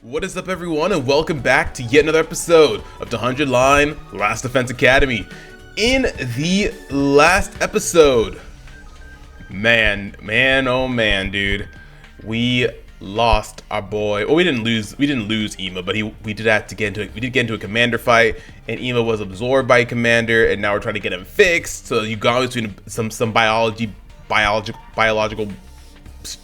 What is up, everyone, and welcome back to yet another episode of the 100 Line Last Defense Academy. In the last episode, man, oh man, dude, we lost our boy. Well, we didn't lose Ema, but we did have to get into a commander fight, and Ema was absorbed by a commander, and now we're trying to get him fixed. So you got between some biological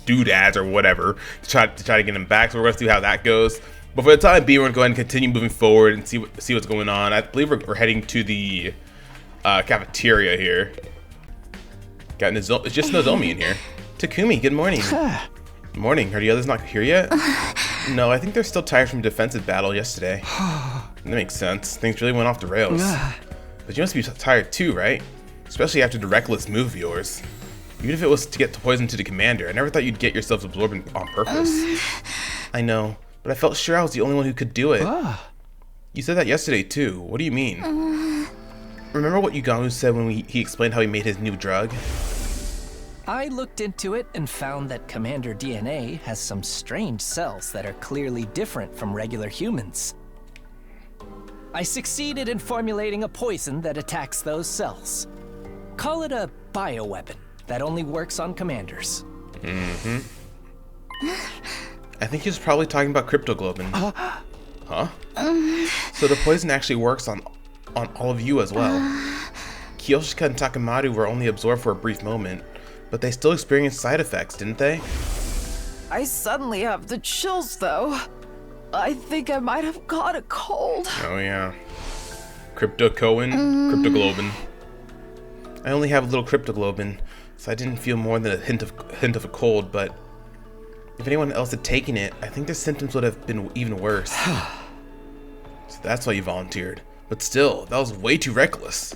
doodads or whatever to try to get him back. So we're gonna see how that goes. But for the time being, we're gonna go ahead and continue moving forward and see what's going on. I believe we're heading to the cafeteria here. It's just Nozomi in here. Takumi, good morning. Good morning. Are the others not here yet? No, I think they're still tired from a defensive battle yesterday. That makes sense. Things really went off the rails. But you must be tired too, right? Especially after the reckless move of yours. Even if it was to get poison to the commander, I never thought you'd get yourselves absorbed on purpose. I know, but I felt sure I was the only one who could do it. You said that yesterday too. What do you mean? Remember what Yuganu said when he explained how he made his new drug? I looked into it and found that Commander DNA has some strange cells that are clearly different from regular humans. I succeeded in formulating a poison that attacks those cells. Call it a bioweapon that only works on commanders. I think he's probably talking about cryptoglobin. Huh? So the poison actually works on all of you as well. Kiyoshika and Takamaru were only absorbed for a brief moment, but they still experienced side effects, didn't they? I suddenly have the chills, though. I think I might have caught a cold. Oh yeah. Cryptoglobin. I only have a little cryptoglobin, so I didn't feel more than a hint of a cold, but if anyone else had taken it, I think their symptoms would have been even worse. So that's why you volunteered. But still, that was way too reckless.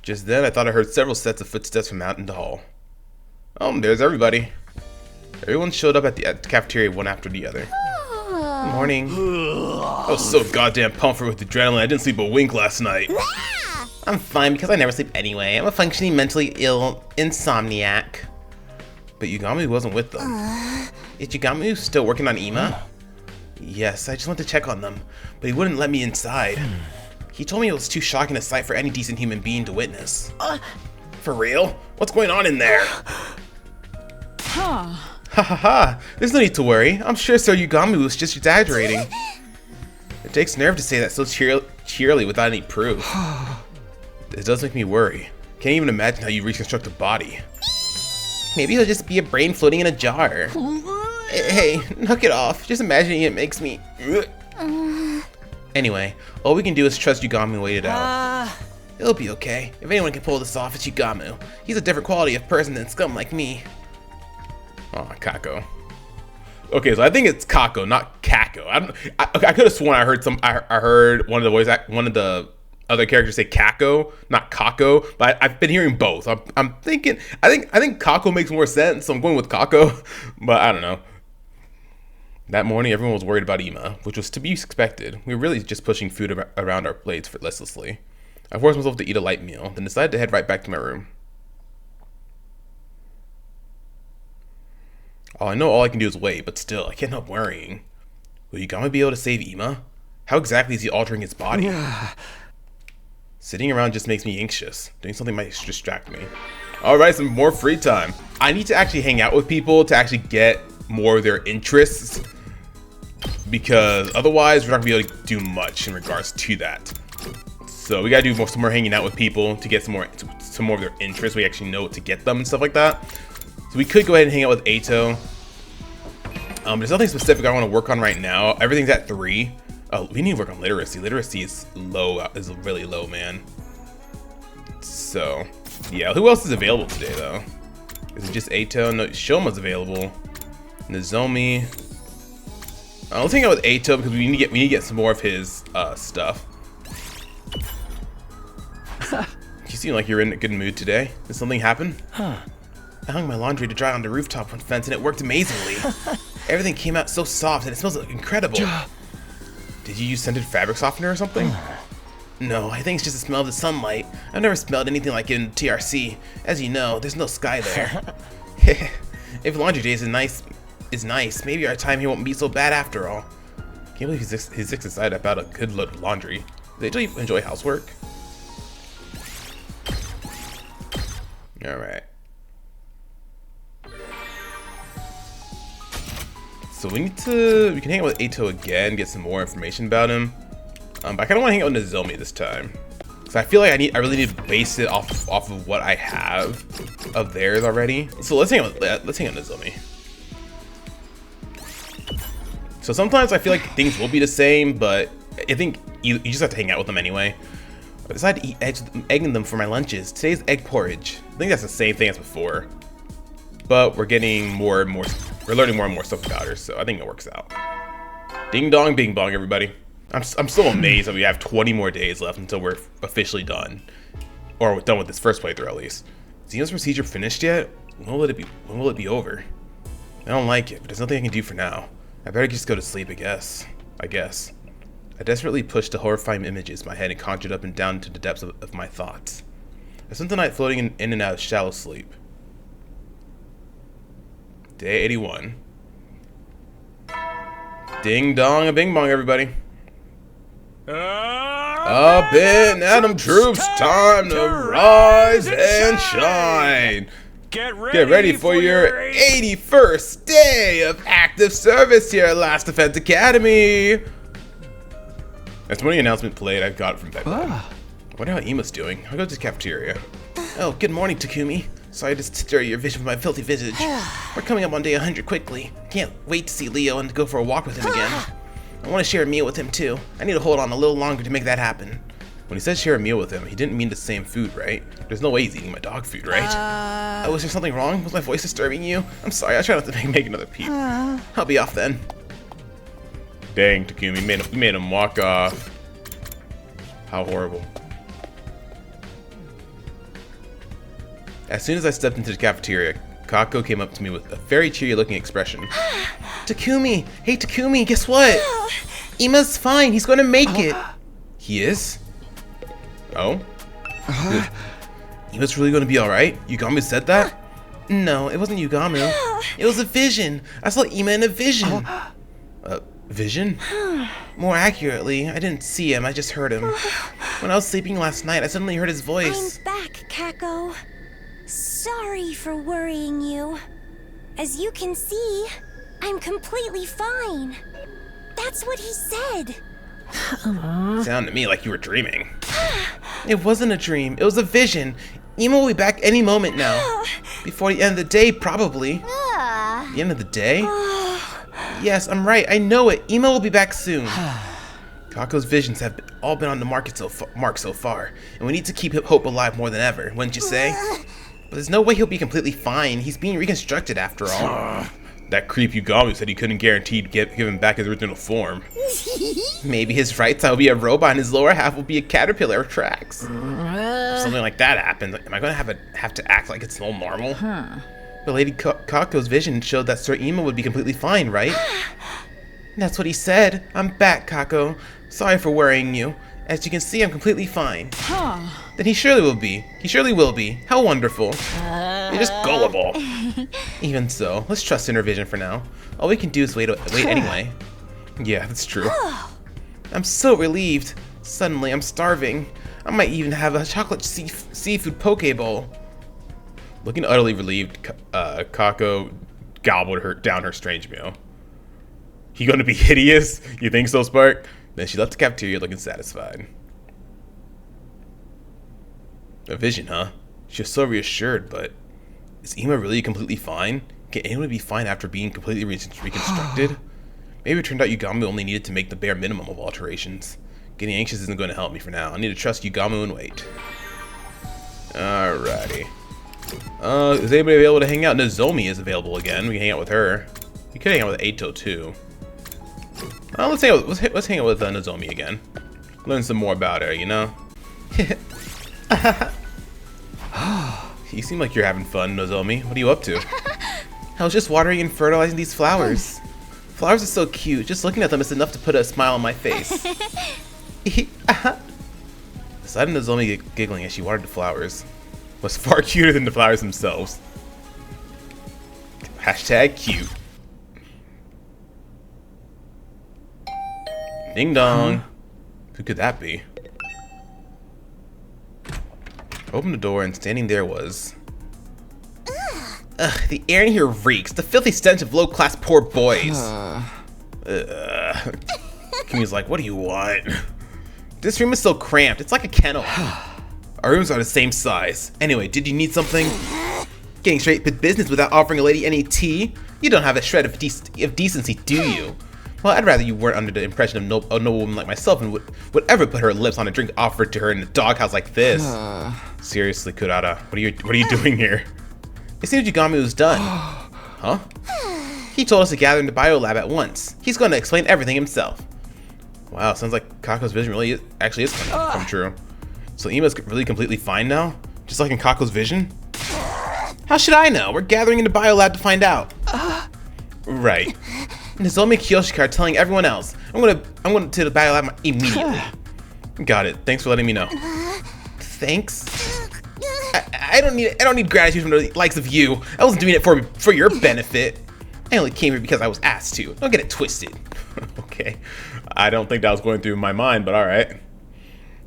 Just then, I thought I heard several sets of footsteps from out in the hall. Oh, there's everybody. Everyone showed up at the cafeteria one after the other. Good morning. I was so goddamn pumped with adrenaline, I didn't sleep a wink last night. I'm fine because I never sleep anyway. I'm a functioning mentally ill insomniac. But Yugami wasn't with them. Is Yugami still working on Ema? Yes, I just went to check on them, but he wouldn't let me inside. He told me it was too shocking a sight for any decent human being to witness. For real? What's going on in there? Ha ha ha. There's no need to worry. I'm sure Sir Yugami was just exaggerating. It takes nerve to say that so cheerily without any proof. It does make me worry. Can't even imagine how you reconstruct a body. Maybe it'll just be a brain floating in a jar. Hey, knock it off. Just imagining it makes me... Anyway, all we can do is trust Yugami and wait it out. It'll be okay. If anyone can pull this off, it's Yugami. He's a different quality of person than scum like me. Oh, Kako. Okay, so I think it's Kako, not Kako. I could have sworn I heard one of the other characters say Kako, not Kako, but I've been hearing both. I'm thinking, I think Kako makes more sense, so I'm going with Kako, but I don't know. That morning, everyone was worried about Ema, which was to be expected. We were really just pushing food around our plates listlessly. I forced myself to eat a light meal, then decided to head right back to my room. Oh, I know all I can do is wait, but still, I can't help worrying. Will Yugami be able to save Ema? How exactly is he altering his body? Sitting around just makes me anxious. Doing something might distract me. Alright, some more free time. I need to actually hang out with people to actually get more of their interests, because otherwise we're not gonna be able to do much in regards to that. So we gotta do some more hanging out with people to get some more of their interests. We actually know what to get them and stuff like that. So we could go ahead and hang out with Ato. There's nothing specific I want to work on right now. Everything's at 3. Oh, we need to work on literacy. Literacy is low, is really low, man. So, yeah. Who else is available today, though? Is it just Ato? No, Shoma's available. Nozomi. Let's hang out with Ato because we need to get some more of his stuff. You seem like you're in a good mood today. Did something happen? I hung my laundry to dry on the rooftop fence and it worked amazingly. Everything came out so soft and it smells incredible. Did you use scented fabric softener or something? No, I think it's just the smell of the sunlight. I've never smelled anything like it in TRC. As you know, there's no Skye there. If laundry days is nice, maybe our time here won't be so bad after all. Can't believe he's excited about a good load of laundry. Do they enjoy housework? Alright. So we can hang out with Ato again, get some more information about him. But I kind of want to hang out with Nozomi this time. Because I feel like I really need to base it off of what I have of theirs already. So let's hang out with Nozomi. So sometimes I feel like things will be the same, but I think you just have to hang out with them anyway. I decided to eat eggs, egging them for my lunches. Today's egg porridge. I think that's the same thing as before. But we're getting more and more, we're learning more and more stuff about her, so I think it works out. Ding dong, bing bong, everybody. I'm so amazed that we have 20 more days left until we're officially done. Or we're done with this first playthrough at least. Is Ima's procedure finished yet? When will it be over? I don't like it, but there's nothing I can do for now. I better just go to sleep, I guess. I desperately pushed the horrifying images in my head and conjured up and down into the depths of my thoughts. I spent the night floating in and out of shallow sleep. Day 81. Ding dong a bing bong, everybody. Up in atom troops, time to rise and shine. Get ready for your 81st day of active service here at Last Defense Academy. As one announcement played, I got it from bedtime. I wonder how Ima's doing. I'll go to the cafeteria. Oh, good morning, Takumi. Sorry to stir your vision with my filthy visage. We're coming up on day 100 quickly. Can't wait to see Leo and to go for a walk with him again. I want to share a meal with him too. I need to hold on a little longer to make that happen. When he said share a meal with him, he didn't mean the same food, right? There's no way he's eating my dog food, right? Oh, is there something wrong? Was my voice disturbing you? I'm sorry, I try not to make another peep. I'll be off then. Dang, Takumi, you made him walk off. How horrible. As soon as I stepped into the cafeteria, Kako came up to me with a very cheery looking expression. Takumi! Hey Takumi, guess what? Ima's fine, he's gonna make it! He is? Oh? Ima's really gonna be alright? Yugami said that? No, it wasn't Yugami. It was a vision! I saw Ima in a vision! Vision? More accurately, I didn't see him, I just heard him. When I was sleeping last night, I suddenly heard his voice. I'm back, Kako. Sorry for worrying you. As you can see, I'm completely fine. That's what he said. Sounded to me like you were dreaming. It wasn't a dream, it was a vision. Ima will be back any moment now. Before the end of the day, probably. The end of the day? Yes, I'm right, I know it. Ima will be back soon. Kako's visions have all been on the mark so far, and we need to keep hope alive more than ever, wouldn't you say? But there's no way he'll be completely fine. He's being reconstructed after all. That creep Yugami said he couldn't guarantee to give him back his original form. Maybe his right side will be a robot and his lower half will be a caterpillar of tracks. If something like that happens, am I going to have to act like it's all normal? But Lady Kako's vision showed that Sir Ima would be completely fine, right? That's what he said. I'm back, Kako. Sorry for worrying you. As you can see, I'm completely fine. Then he surely will be. He surely will be. How wonderful. You're just gullible. Even so, let's trust in her vision for now. All we can do is wait anyway. Yeah, that's true. I'm so relieved. Suddenly, I'm starving. I might even have a chocolate seafood poke bowl. Looking utterly relieved, Kako gobbled down her strange meal. He gonna be hideous? You think so, Spark? Then she left the cafeteria looking satisfied. A vision, huh? She was so reassured, but is Ima really completely fine? Can anyone be fine after being completely reconstructed? Maybe it turned out Yugami only needed to make the bare minimum of alterations. Getting anxious isn't going to help me for now. I need to trust Yugami and wait. Alrighty. Is anybody able to hang out? Nozomi is available again. We can hang out with her. We could hang out with Ato too. Let's hang out with Nozomi again. Learn some more about her, you know? You seem like you're having fun, Nozomi. What are you up to? I was just watering and fertilizing these flowers. Flowers are so cute. Just looking at them is enough to put a smile on my face. The sight of Nozomi giggling as she watered the flowers was far cuter than the flowers themselves. Hashtag cute. Ding dong. Who could that be? Opened the door and standing there was... Ugh, the air in here reeks. The filthy stench of low-class poor boys. Kimmy's like, what do you want? This room is so cramped. It's like a kennel. Our rooms are the same size. Anyway, did you need something? Getting straight to business without offering a lady any tea? You don't have a shred of decency, do you? Well, I'd rather you weren't under the impression of no woman like myself and would ever put her lips on a drink offered to her in a doghouse like this. Seriously, Kurata, what are you doing here? It seems Yagami was done. Huh? He told us to gather in the biolab at once. He's going to explain everything himself. Wow, sounds like Kako's vision really actually is going to come true. So Ima's really completely fine now? Just like in Kako's vision? How should I know? We're gathering in the biolab to find out. Right. Nozomi Kiyoshika are telling everyone else. I'm going to the biolab immediately. Got it. Thanks for letting me know. Thanks? I don't need gratitude from the likes of you. I wasn't doing it for your benefit. I only came here because I was asked to. Don't get it twisted. Okay. I don't think that was going through my mind, but alright.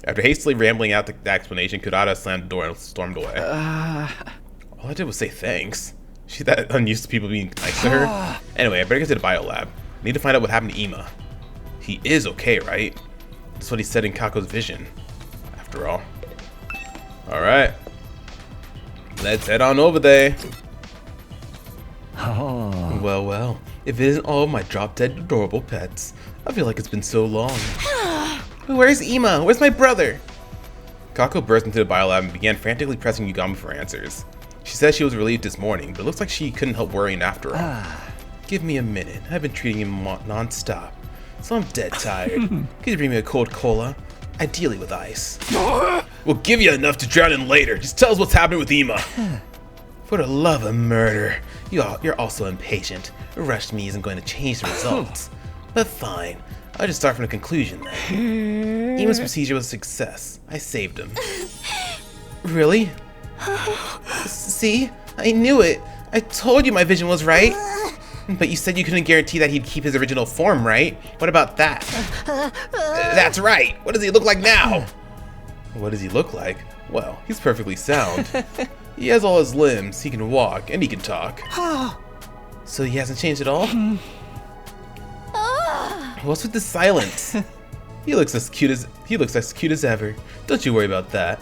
After hastily rambling out the explanation, Kurata slammed the door and stormed away. All I did was say thanks. She's that unused to people being nice to her. Anyway, I better get to the biolab. I need to find out what happened to Ima. He is okay, right? That's what he said in Kako's vision. After all. Alright. Let's head on over there. Oh. Well. If it isn't all of my drop-dead adorable pets. I feel like it's been so long. Where's Ima? Where's my brother? Kako burst into the biolab and began frantically pressing Yagami for answers. She said she was relieved this morning, but it looks like she couldn't help worrying after all. Give me a minute. I've been treating him non-stop, so I'm dead tired. Could you bring me a cold cola? Ideally with ice. We'll give you enough to drown in later. Just tell us what's happening with Ima. For the love of murder. You're also impatient. Rushed me isn't going to change the results. But fine. I'll just start from the conclusion then. Ima's procedure was a success. I saved him. Really? See? I knew it. I told you my vision was right. But you said you couldn't guarantee that he'd keep his original form, right? What about that? That's right. What does he look like now? What does he look like? Well, he's perfectly sound. He has all his limbs. He can walk and he can talk. So he hasn't changed at all? What's with the silence? He looks as cute as ever. Don't you worry about that.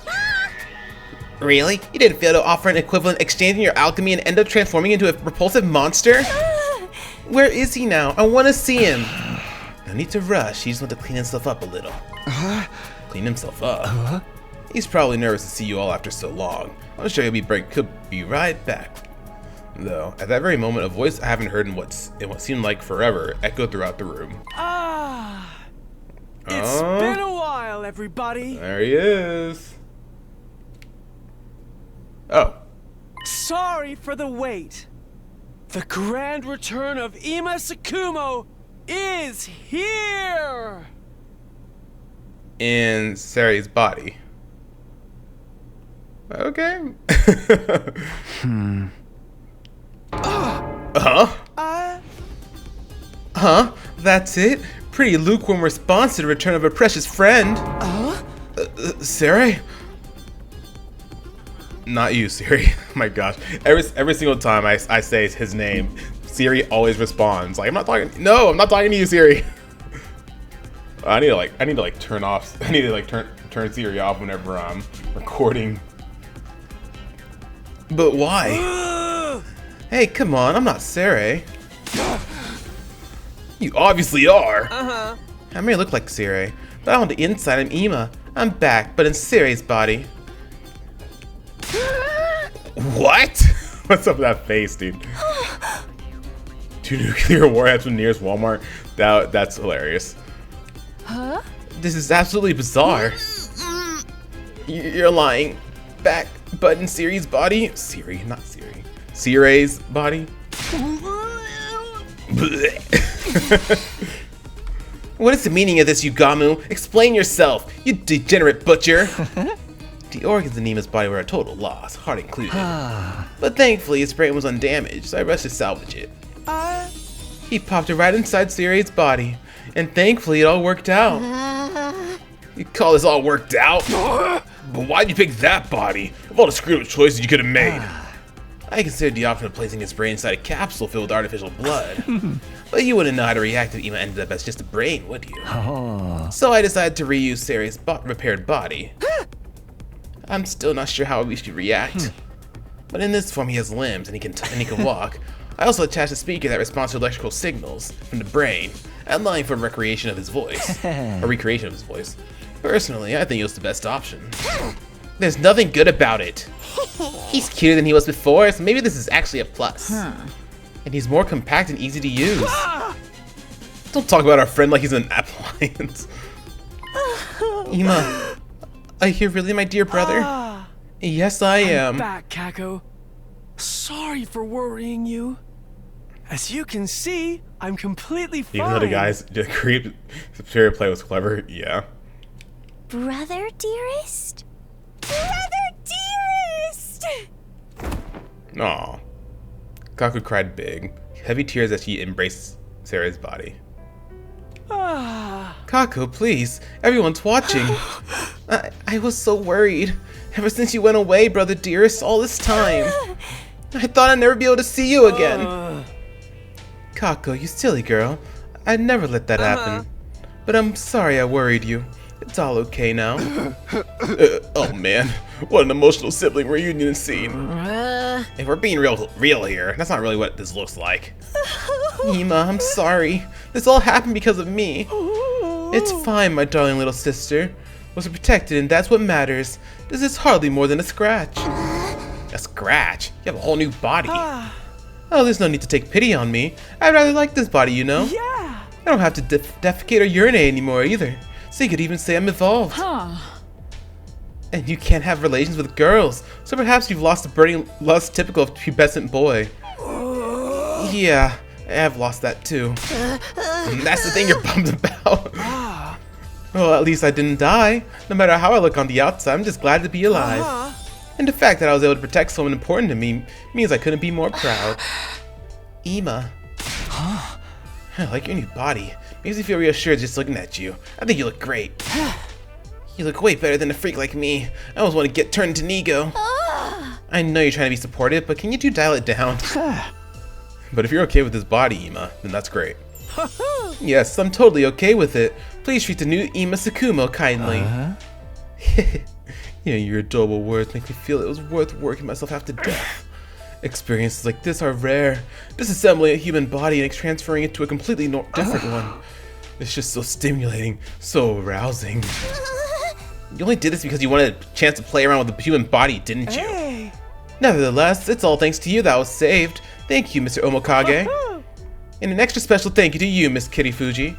Really? You didn't fail to offer an equivalent exchanging your alchemy and end up transforming into a repulsive monster? Where is he now? I want to see him. No need to rush. He just wants to clean himself up a little. Clean himself up? He's probably nervous to see you all after so long. I'm sure he'll be right back. Though, at that very moment, a voice I haven't heard in what seemed like forever echoed throughout the room. It's been a while, everybody. There he is. Oh. Sorry for the wait. The grand return of Ima Tsukumo is here! In Sari's body. Okay. Huh? That's it? Pretty lukewarm response to the return of a precious friend. Sari? Not you, Siri. Oh my gosh. Every single time I say his name, Siri always responds. Like, I'm not talking to you, Siri. I need to turn Siri off whenever I'm recording. But why? Hey, come on, I'm not Sari. You obviously are. I may look like Siri, but on the inside I'm Ima. I'm back, but in Siri's body. What? What's up with that face, dude? 2 nuclear warheads from nearest Walmart. That's hilarious. Huh? This is absolutely bizarre. You're lying. Back, but in Siri's body? Siri, not Siri. Siri's body? What is the meaning of this, Yugamu? Explain yourself, you degenerate butcher! The organs in Ima's body were a total loss, heart included. But thankfully, his brain was undamaged, so I rushed to salvage it. He popped it right inside Siri's body. and thankfully it all worked out. You call this all worked out? But why'd you pick that body? Of all the screwed up choices you could have made. I considered the option of placing his brain inside a capsule filled with artificial blood. But you wouldn't know how to react if Ima ended up as just a brain, would you? So I decided to reuse Sare's repaired body. I'm still not sure how we should react. But in this form he has limbs and he can walk. I also attached a speaker that responds to electrical signals from the brain, allowing for recreation of his voice. Or recreation of his voice. Personally, I think it was the best option. There's nothing good about it. He's cuter than he was before, so maybe this is actually a plus. And he's more compact and easy to use. Don't talk about our friend like he's an appliance. Ima, are you really my dear brother? Yes, I am. I'm back, Kako. Sorry for worrying you. As you can see, I'm completely fine. Even though the guy's creep superior play was clever, yeah. Brother dearest? Brother dearest! Aw. Kaku cried big, heavy tears as she embraced Sarah's body. Kaku, please, everyone's watching. I was so worried. Ever since you went away, brother dearest, all this time. I thought I'd never be able to see you again. Kaku, you silly girl. I'd never let that happen. But I'm sorry I worried you. It's all okay now. Oh man, what an emotional sibling reunion scene. If we're being real here, that's not really what this looks like. Ima, I'm sorry. This all happened because of me. It's fine, my darling little sister. Was protected, and that's what matters. This is hardly more than a scratch. A scratch? You have a whole new body. Oh, there's no need to take pity on me. I'd rather like this body, you know? Yeah. I don't have to defecate or urinate anymore either. So you could even say I'm evolved. And you can't have relations with girls, so perhaps you've lost the burning lust typical of a pubescent boy. Yeah, I have lost that too. And that's the thing you're bummed about. Well, at least I didn't die. No matter how I look on the outside, I'm just glad to be alive. And the fact that I was able to protect someone important to me means I couldn't be more proud. Ima. I like your new body. Makes me feel reassured just looking at you. I think you look great. You look way better than a freak like me. I always want to get turned into Nigo. I know you're trying to be supportive, but can you two dial it down? But if you're okay with this body, Ima, then that's great. Yes, I'm totally okay with it. Please treat the new Ima Tsukumo kindly. You know, your adorable words make me feel it was worth working myself half to death. Experiences like this are rare. Disassembling a human body and transferring it to a completely different one. It's just so stimulating, so arousing. You only did this because you wanted a chance to play around with the human body, didn't you? Nevertheless, it's all thanks to you that I was saved. Thank you, Mr. Omokage. And an extra special thank you to you, Miss Kitty Fuji.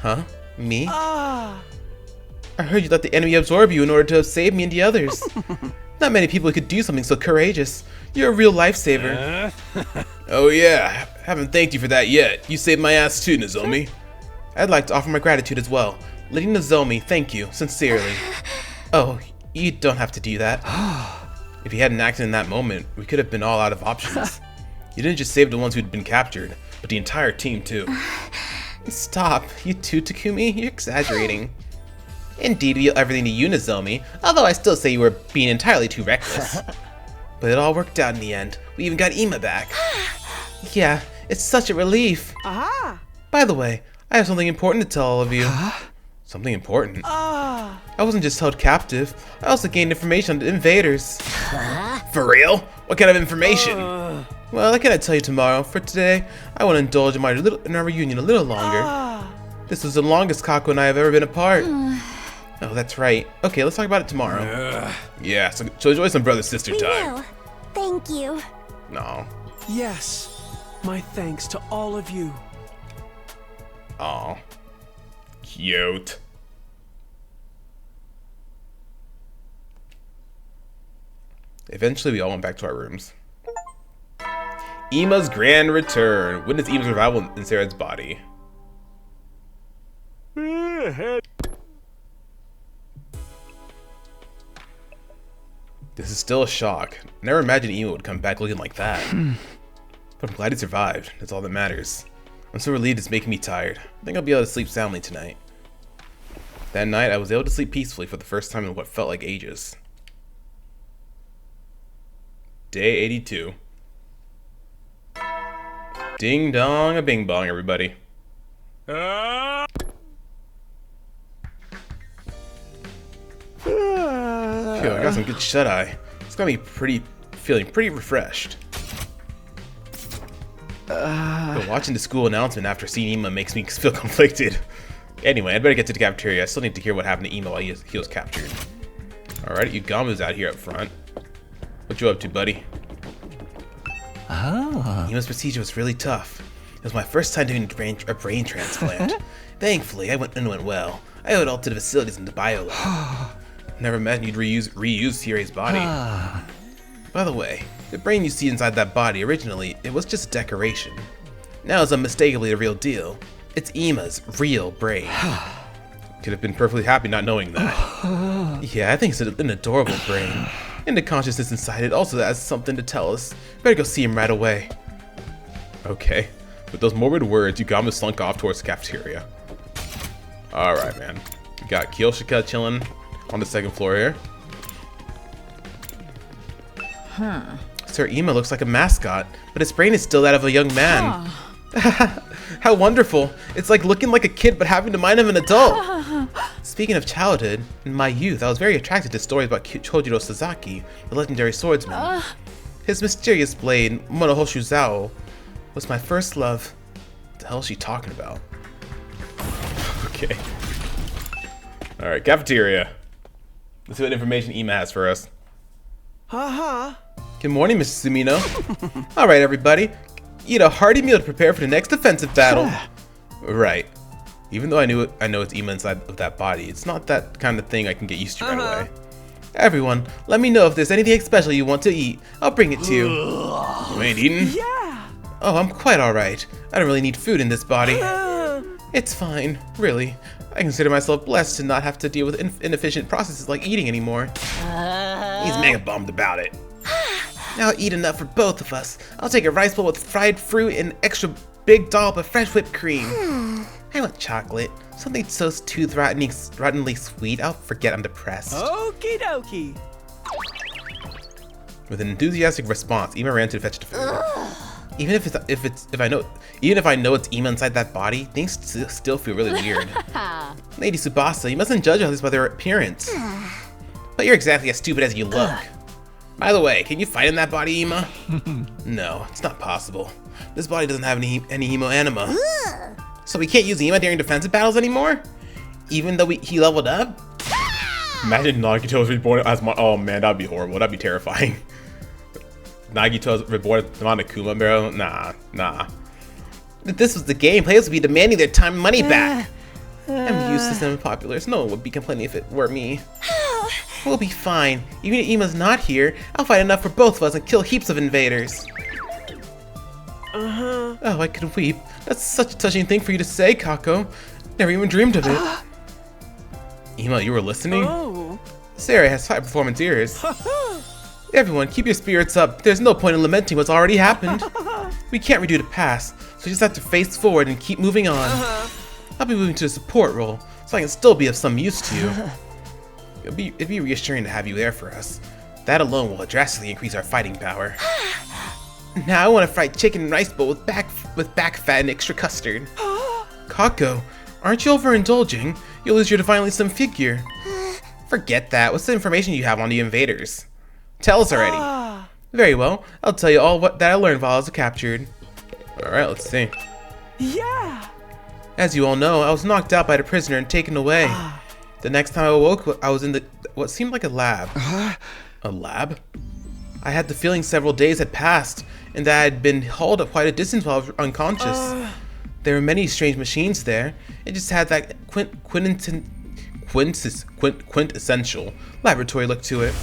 Huh? Me? I heard you let the enemy absorb you in order to save me and the others. Not many people could do something so courageous. You're a real lifesaver. Oh yeah, haven't thanked you for that yet. You saved my ass too, Nozomi. I'd like to offer my gratitude as well. Lady Nozomi, thank you, sincerely. Oh, you don't have to do that. If you hadn't acted in that moment, we could have been all out of options. You didn't just save the ones who'd been captured, but the entire team too. Stop, you too, Takumi? You're exaggerating. Indeed, we owe everything to you, Nozomi, although I still say you were being entirely too reckless. But it all worked out in the end. We even got Ima back. Yeah, it's such a relief. By the way, I have something important to tell all of you. Something important? I wasn't just held captive, I also gained information on the invaders. For real? What kind of information? Well, I cannot tell you tomorrow. For today, I want to indulge in our reunion a little longer. This was the longest Kaku and I have ever been apart. Oh, that's right. Okay, let's talk about it tomorrow. Yeah, so enjoy some brother-sister time. Will. Thank you. No. Yes, my thanks to all of you. Aw. Cute. Eventually, we all went back to our rooms. Ima's grand return. Witness Ima's revival in Sarah's body. This is still a shock. Never imagined Ima would come back looking like that. But I'm glad he survived. That's all that matters. I'm so relieved it's making me tired. I think I'll be able to sleep soundly tonight. That night, I was able to sleep peacefully for the first time in what felt like ages. Day 82. Ding dong a bing bong, everybody. Phew, I got some good shut-eye. It's got me feeling pretty refreshed. But watching the school announcement after seeing Ima makes me feel conflicted. Anyway, I'd better get to the cafeteria. I still need to hear what happened to Ima while he was captured. Alright, Ugamu's out here up front. What you up to, buddy? Oh. Ima's procedure was really tough. It was my first time doing a brain transplant. Thankfully, it went well. I owed it all to the facilities in the bio lab. Never imagined you'd reuse Sierra's body. By the way, the brain you see inside that body, originally, it was just a decoration. Now it's unmistakably the real deal. It's Ima's real brain. Could have been perfectly happy not knowing that. Yeah, I think it's an adorable brain. And the consciousness inside it also has something to tell us. Better go see him right away. Okay. With those morbid words, Ugamu slunk off towards the cafeteria. Alright, man. We got Kiyoshika chilling on the second floor here. Sir Ima looks like a mascot, but his brain is still that of a young man. How wonderful. It's like looking like a kid but having the mind of an adult. Speaking of childhood, in my youth, I was very attracted to stories about Chojiro Sasaki, the legendary swordsman. His mysterious blade, Monohoshu Zao, was my first love. What the hell is she talking about? Okay. Alright, cafeteria. Let's see what information Ima has for us. Good morning, Mr. Sumino. Alright, everybody. Eat a hearty meal to prepare for the next defensive battle. Right. Even though I know it's Ima inside of that body, it's not that kind of thing I can get used to right away. Everyone, let me know if there's anything special you want to eat. I'll bring it to you. You ain't eating? Yeah. Oh, I'm quite alright. I don't really need food in this body. It's fine, really. I consider myself blessed to not have to deal with inefficient processes like eating anymore. He's mega bummed about it. Now I'll eat enough for both of us. I'll take a rice bowl with fried fruit and an extra big dollop of fresh whipped cream. I want chocolate. Something so tooth-rotteningly sweet, I'll forget I'm depressed. Okie dokie. With an enthusiastic response, Ima ran to fetch the food. Even if I know it's Ima inside that body, things still feel really weird. Lady Tsubasa, you mustn't judge others by their appearance. But you're exactly as stupid as you look. By the way, can you fight in that body, Ima? No, it's not possible. This body doesn't have any hemoanima. So we can't use Ima during defensive battles anymore? Even though he leveled up? Imagine Nagito's reborn as oh man, that'd be horrible. That'd be terrifying. Nagito's reborn as Monokuma, bro? Nah. If this was the game, players would be demanding their time and money back. I'm useless and unpopular, so no one would be complaining if it were me. We'll be fine. Even if Ima's not here, I'll fight enough for both of us and kill heaps of invaders. Oh, I could weep. That's such a touching thing for you to say, Kako. Never even dreamed of it. Ima, you were listening? Sarah has high performance ears. Everyone, keep your spirits up. There's no point in lamenting what's already happened. We can't redo the past, so we just have to face forward and keep moving on. I'll be moving to a support role, so I can still be of some use to you. It'd be reassuring to have you there for us. That alone will drastically increase our fighting power. Now I want to fried chicken and rice bowl with back fat and extra custard. Kako, aren't you overindulging? You'll lose your divinely slim figure. Forget that. What's the information you have on the invaders? Tell us already. Very well. I'll tell you all that I learned while I was captured. Alright, let's see. Yeah. As you all know, I was knocked out by the prisoner and taken away. The next time I awoke, I was in what seemed like a lab. A lab? I had the feeling several days had passed, and that I had been hauled at quite a distance while I was unconscious. There were many strange machines there. It just had that quintessential laboratory look to it.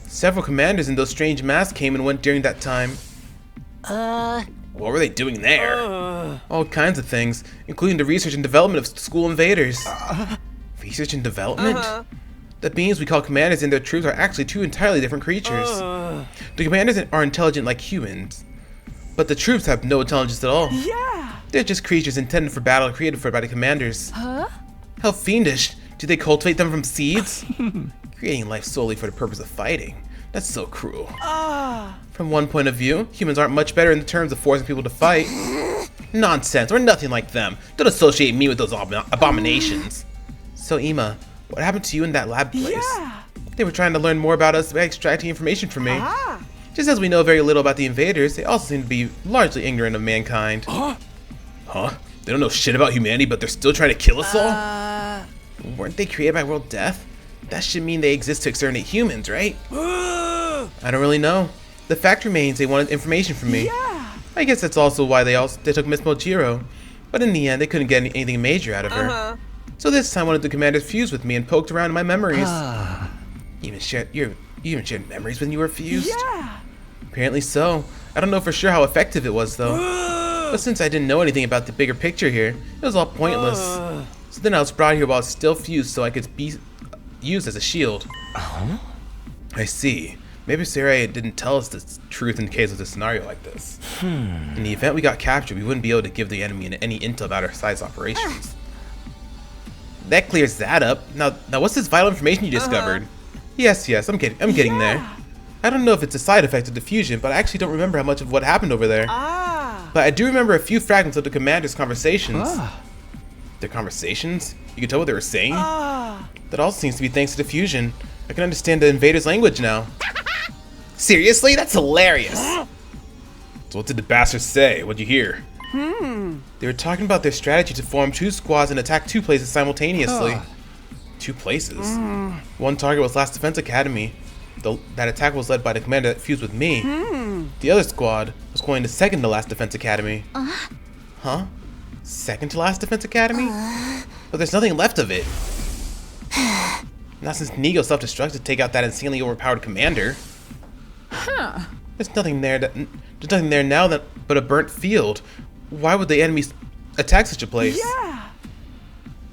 Several commanders in those strange masks came and went during that time. What were they doing there? All kinds of things, including the research and development of school invaders. Research and development? The beings we call commanders and their troops are actually two entirely different creatures. The commanders are intelligent like humans, But the troops have no intelligence at all. Yeah! They're just creatures intended for battle created for by the commanders. Huh? How fiendish. Do they cultivate them from seeds? Creating life solely for the purpose of fighting. That's so cruel. From one point of view, humans aren't much better in terms of forcing people to fight. Nonsense, we're nothing like them. Don't associate me with those abominations. So Ima, what happened to you in that lab place? Yeah! They were trying to learn more about us by extracting information from me. Just as we know very little about the invaders, they also seem to be largely ignorant of mankind. Huh? They don't know shit about humanity, but they're still trying to kill us all? Weren't they created by world death? That should mean they exist to exterminate humans, right? I don't really know. The fact remains they wanted information from me. Yeah! I guess that's also why they took Miss Mojiro. But in the end, they couldn't get anything major out of her. So this time one of the commanders fused with me and poked around in my memories. You even shared memories when you were fused? Yeah! Apparently so. I don't know for sure how effective it was though. But since I didn't know anything about the bigger picture here, it was all pointless. So then I was brought here while I was still fused so I could be used as a shield. I see. Maybe Sarai didn't tell us the truth in case of a scenario like this. In the event we got captured, we wouldn't be able to give the enemy any intel about our side's operations. That clears that up. Now what's this vital information you discovered? Yes, I'm getting there. I don't know if it's a side effect of the fusion, but I actually don't remember how much of what happened over there. But I do remember a few fragments of the commander's conversations. Their conversations? You can tell what they were saying? That all seems to be thanks to the fusion. I can understand the invaders' language now. Seriously? That's hilarious. So what did the bastards say? What'd you hear? They were talking about their strategy to form 2 squads and attack 2 places simultaneously. 2 places? One target was Last Defense Academy. That attack was led by the commander that fused with me. The other squad was going to second to Last Defense Academy. Huh? Second to Last Defense Academy? But there's nothing left of it. Not since Nigo self-destructed to take out that insanely overpowered commander. There's nothing there now but a burnt field. Why would the enemies attack such a place?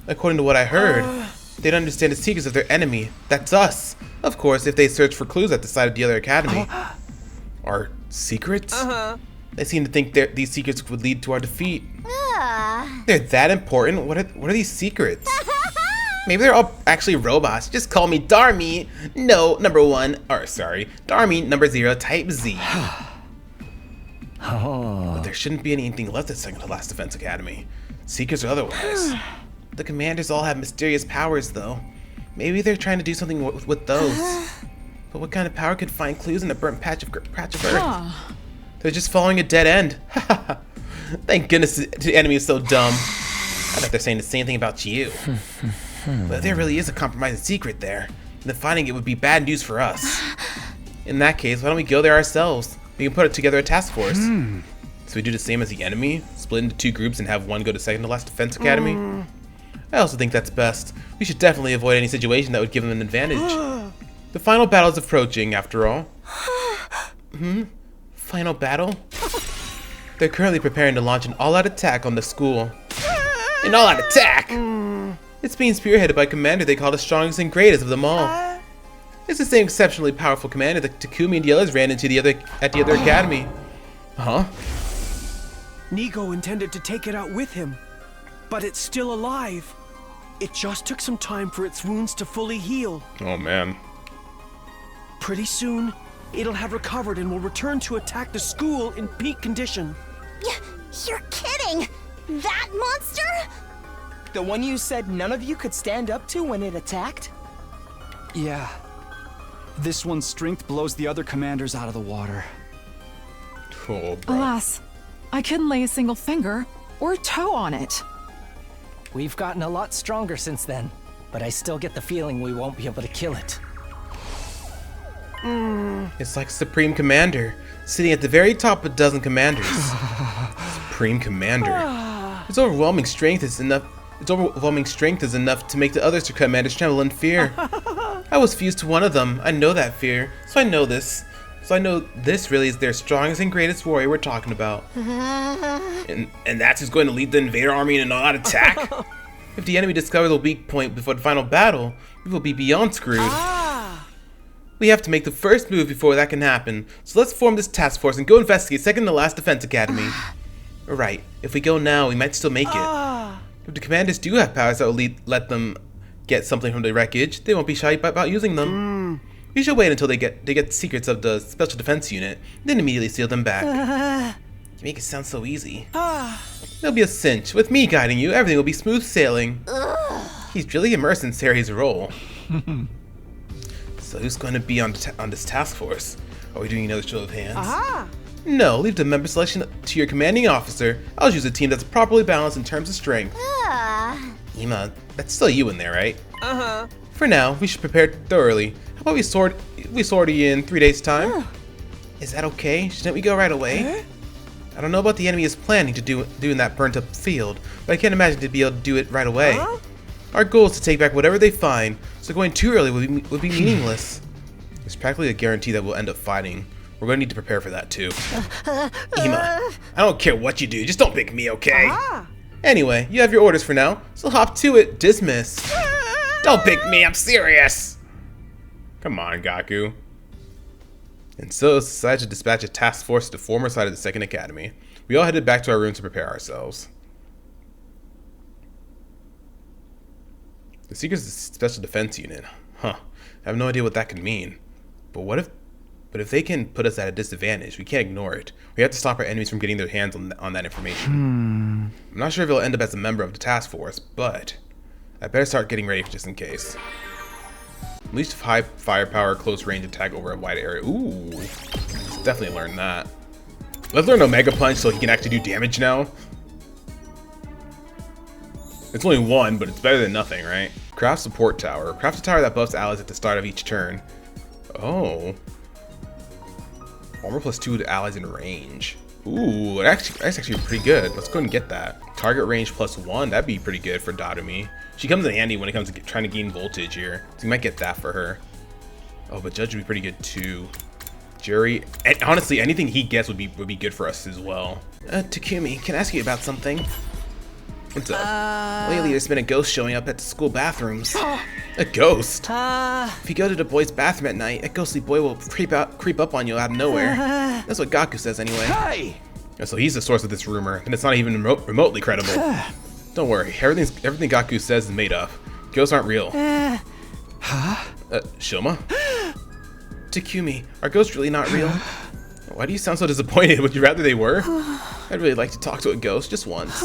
According to what I heard, they'd understand the secrets of their enemy. That's us. Of course, if they search for clues at the side of the other academy. Our secrets? They seem to think these secrets would lead to our defeat. They're that important? What are these secrets? Maybe they're all actually robots. Just call me Darmy. No, number 1. Or sorry, Darmy number 0 type Z. But there shouldn't be anything left at second to Last Defense Academy. Secrets or otherwise. The commanders all have mysterious powers though. Maybe they're trying to do something with those. But what kind of power could find clues in a burnt patch of earth? They're just following a dead end. Thank goodness the enemy is so dumb. I bet they're saying the same thing about you. But there really is a compromising secret there. Then finding it would be bad news for us. In that case, why don't we go there ourselves? We can put together a task force. So we do the same as the enemy, split into 2 groups and have one go to second to Last Defense Academy. I also think that's best. We should definitely avoid any situation that would give them an advantage. The final battle is approaching, after all. Final battle? They're currently preparing to launch an all-out attack on the school. An all-out attack? It's being spearheaded by a commander they call the strongest and greatest of them all. It's the same exceptionally powerful commander that Takumi and the others ran into at the other academy. Nigo intended to take it out with him, but it's still alive. It just took some time for its wounds to fully heal. Oh man. Pretty soon, it'll have recovered and will return to attack the school in peak condition. You're kidding! That monster? The one you said none of you could stand up to when it attacked? Yeah. This one's strength blows the other commanders out of the water. Oh, bro. Alas, I couldn't lay a single finger or toe on it. We've gotten a lot stronger since then, but I still get the feeling we won't be able to kill it. It's like Supreme Commander, sitting at the very top of a dozen commanders. Supreme Commander. Its overwhelming strength is enough to make the other commanders tremble in fear. I was fused to one of them. I know that fear, so I know this. So I know this really is their strongest and greatest warrior we're talking about. And that's who's going to lead the invader army in an all-out attack? If the enemy discovers a weak point before the final battle, we will be beyond screwed. We have to make the first move before that can happen, so let's form this task force and go investigate second to last defense academy. Right, if we go now, we might still make it. If the commanders do have powers that will let them get something from the wreckage, they won't be shy about using them. We should wait until they get secrets of the special defense unit, then immediately steal them back. You make it sound so easy. It'll be a cinch. With me guiding you, everything will be smooth sailing. He's really immersed in Sari's role. So who's going to be on this task force? Are we doing another show of hands? No, leave the member selection to your commanding officer. I'll choose a team that's properly balanced in terms of strength. Ima, that's still you in there, right? For now, we should prepare thoroughly. How about we sort you in 3 days' time? Is that okay? Shouldn't we go right away? I don't know what the enemy is planning to do in that burnt up field, but I can't imagine they'd be able to do it right away. Our goal is to take back whatever they find, so going too early would be meaningless. There's practically a guarantee that we'll end up fighting. We're going to need to prepare for that too. Ima, I don't care what you do, just don't pick me, okay? Anyway, you have your orders for now, so hop to it. Dismiss. Don't pick me, I'm serious. Come on, Gaku. And so decided to dispatch a task force to the former side of the Second Academy. We all headed back to our rooms to prepare ourselves. The Secret's Special Defense Unit. Huh. I have no idea what that could mean. But if they can put us at a disadvantage, we can't ignore it. We have to stop our enemies from getting their hands on that information. I'm not sure if it'll end up as a member of the task force, but I better start getting ready just in case. At least high firepower, close range attack over a wide area. Ooh, let's definitely learn that. Let's learn Omega Punch so he can actually do damage now. It's only one, but it's better than nothing, right? Craft Support Tower. Craft a tower that buffs allies at the start of each turn. Oh. Armor +2 to allies in range. Ooh, that's actually pretty good. Let's go ahead and get that. Target range +1. That'd be pretty good for Takumi. She comes in handy when it comes to trying to gain voltage here. So you might get that for her. Oh, but Judge would be pretty good too. Jury, and honestly, anything he gets would be good for us as well. Takumi, can I ask you about something? What's up? Lately, there's been a ghost showing up at the school bathrooms. A ghost? If you go to the boys' bathroom at night, a ghostly boy will creep up on you out of nowhere. That's what Gaku says anyway. Hey! So he's the source of this rumor, and it's not even remotely credible. Don't worry, everything Gaku says is made up. Ghosts aren't real. Shoma? Takumi, are ghosts really not real? Why do you sound so disappointed? Would you rather they were? I'd really like to talk to a ghost just once.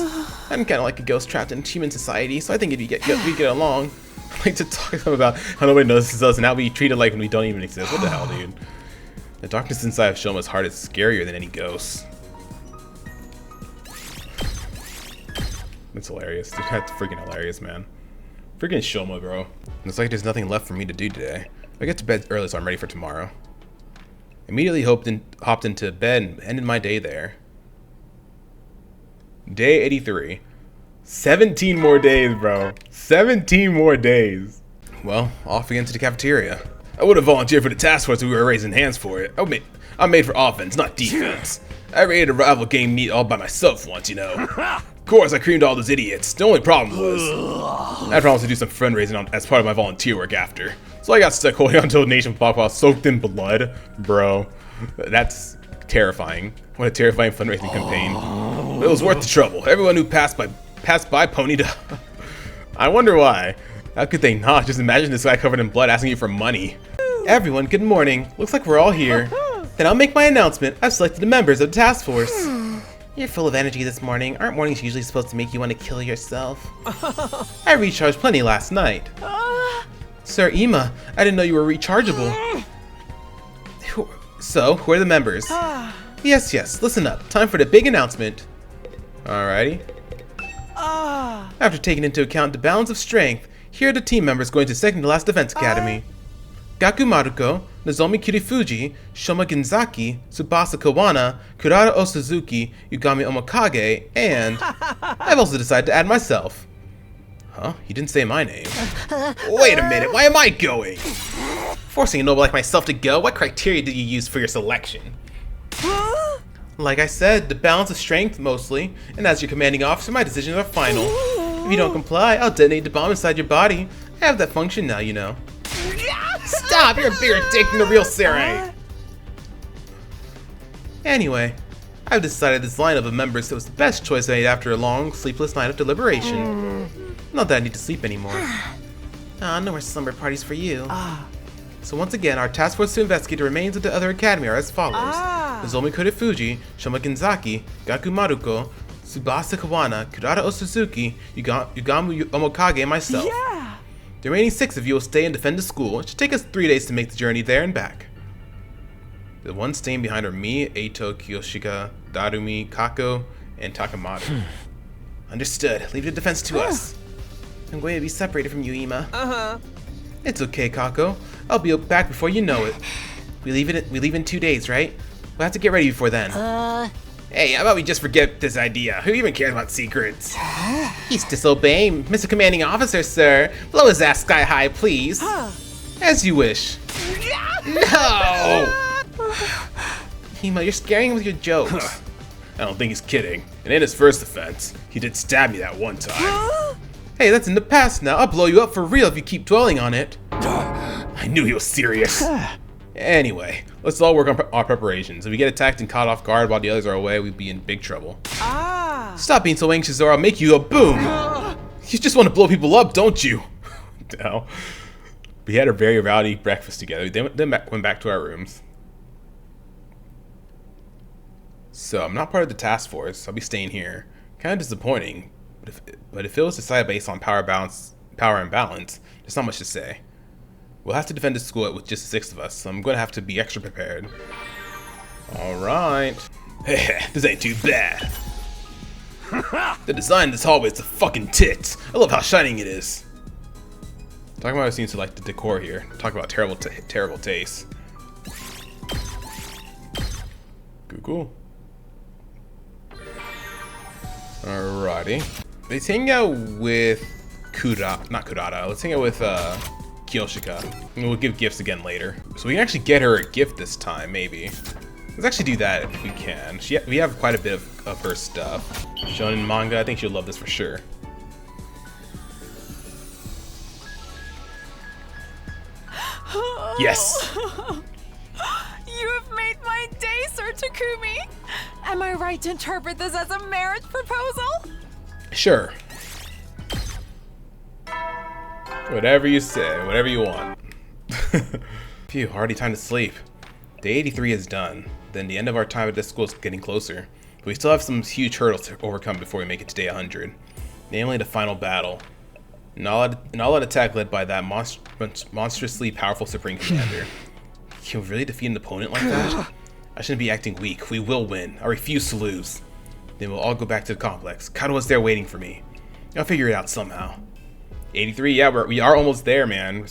I'm kind of like a ghost trapped in human society, so I think we get along. I'd like to talk to them about how nobody notices us and how we treat it like when we don't even exist. What the hell, dude? The darkness inside of Shoma's heart is scarier than any ghost. That's hilarious. That's freaking hilarious, man. Freaking Shoma, bro. Looks like there's nothing left for me to do today. I get to bed early, so I'm ready for tomorrow. Immediately hopped into bed and ended my day there. Day 83. 17 more days, bro. 17 more days. Well, off again to the cafeteria. I would have volunteered for the task force if we were raising hands for it. I'm made for offense, not defense. I raided a rival gang meet all by myself once, you know. Of course, I creamed all those idiots. The only problem was I promised to do some fundraising as part of my volunteer work after. So I got stuck holding onto a nation pop while soaked in blood. Bro, that's terrifying. What a terrifying fundraising campaign. But it was worth the trouble. Everyone who passed by ponied up. I wonder why. How could they not? Just imagine this guy covered in blood asking you for money. Everyone, good morning. Looks like we're all here. Then I'll make my announcement. I've selected the members of the task force. You're full of energy this morning. Aren't mornings usually supposed to make you want to kill yourself? I recharged plenty last night. Sir Ima, I didn't know you were rechargeable. So, who are the members? Yes, listen up. Time for the big announcement. Alrighty. After taking into account the balance of strength, here are the team members going to second to last defense academy. Gaku Maruko, Nozomi Kirifuji, Shoma Ginzaki, Tsubasa Kawana, Kurara Osuzuki, Yugami Omokage, and I've also decided to add myself. Huh? He didn't say my name. Wait a minute, why am I going? Forcing a noble like myself to go? What criteria did you use for your selection? Like I said, the balance of strength, mostly, and as your commanding officer, my decisions are final. If you don't comply, I'll detonate the bomb inside your body. I have that function now, you know. Stop! You're a bigger dick than the real Sarai! Anyway, I've decided this lineup of members was the best choice I made after a long, sleepless night of deliberation. Not that I need to sleep anymore. No more slumber parties for you. So once again, our task force to investigate the remains of the other academy are as follows. Nozomi Korefuji, Shoma Genzaki, Gaku Maruko, Tsubasa Kawana, Kurata Osuzuki, Yugamu Omokage, and myself. Yeah! The remaining 6 of you will stay and defend the school. It should take us 3 days to make the journey there and back. The ones staying behind are me, Eito, Kiyoshika, Darumi, Kako, and Takamaru. Understood. Leave the defense to us. I'm going to be separated from you, Ima. It's okay, Kako. I'll be back before you know it. We leave in 2 days, right? We'll have to get ready before then. Hey, how about we just forget this idea? Who even cares about secrets? He's disobeying. Mr. Commanding Officer, sir. Blow his ass sky high, please. As you wish. No! Hima, you're scaring him with your jokes. I don't think he's kidding. And in his first offense, he did stab me that one time. Hey, that's in the past now. I'll blow you up for real if you keep dwelling on it. I knew he was serious. Anyway, let's all work on our preparations. If we get attacked and caught off guard while the others are away, we'd be in big trouble. Stop being so anxious or I'll make you a boom. You just want to blow people up, don't you? No. We had a very rowdy breakfast together, then went back to our rooms. So, I'm not part of the task force. I'll be staying here. Kind of disappointing, but if it was decided based on power and balance, there's not much to say. We'll have to defend the school with just 6 of us, so I'm going to have to be extra prepared. Alright. This ain't too bad. The design in this hallway is the fucking tits. I love how shining it is. Takamaru seems to like the decor here. Talk about terrible taste. Cool. Alrighty. Let's hang out with not Kurata. Let's hang out with Kiyoshika. And we'll give gifts again later. So we can actually get her a gift this time, maybe. Let's actually do that if we can. We have quite a bit of her stuff. Shonen manga, I think she'll love this for sure. Yes! You have made my day, Sir Takumi! Am I right to interpret this as a marriage proposal? Sure. Whatever you say, whatever you want. Phew, already time to sleep. Day 83 is done. Then the end of our time at this school is getting closer. But we still have some huge hurdles to overcome before we make it to day 100. Namely the final battle. An all-out attack led by that monstrously powerful Supreme Commander. Can we really defeat an opponent like that? I shouldn't be acting weak. We will win. I refuse to lose. Then we'll all go back to the complex. Kaido's there waiting for me. I'll figure it out somehow. 83, yeah, we are almost there, man.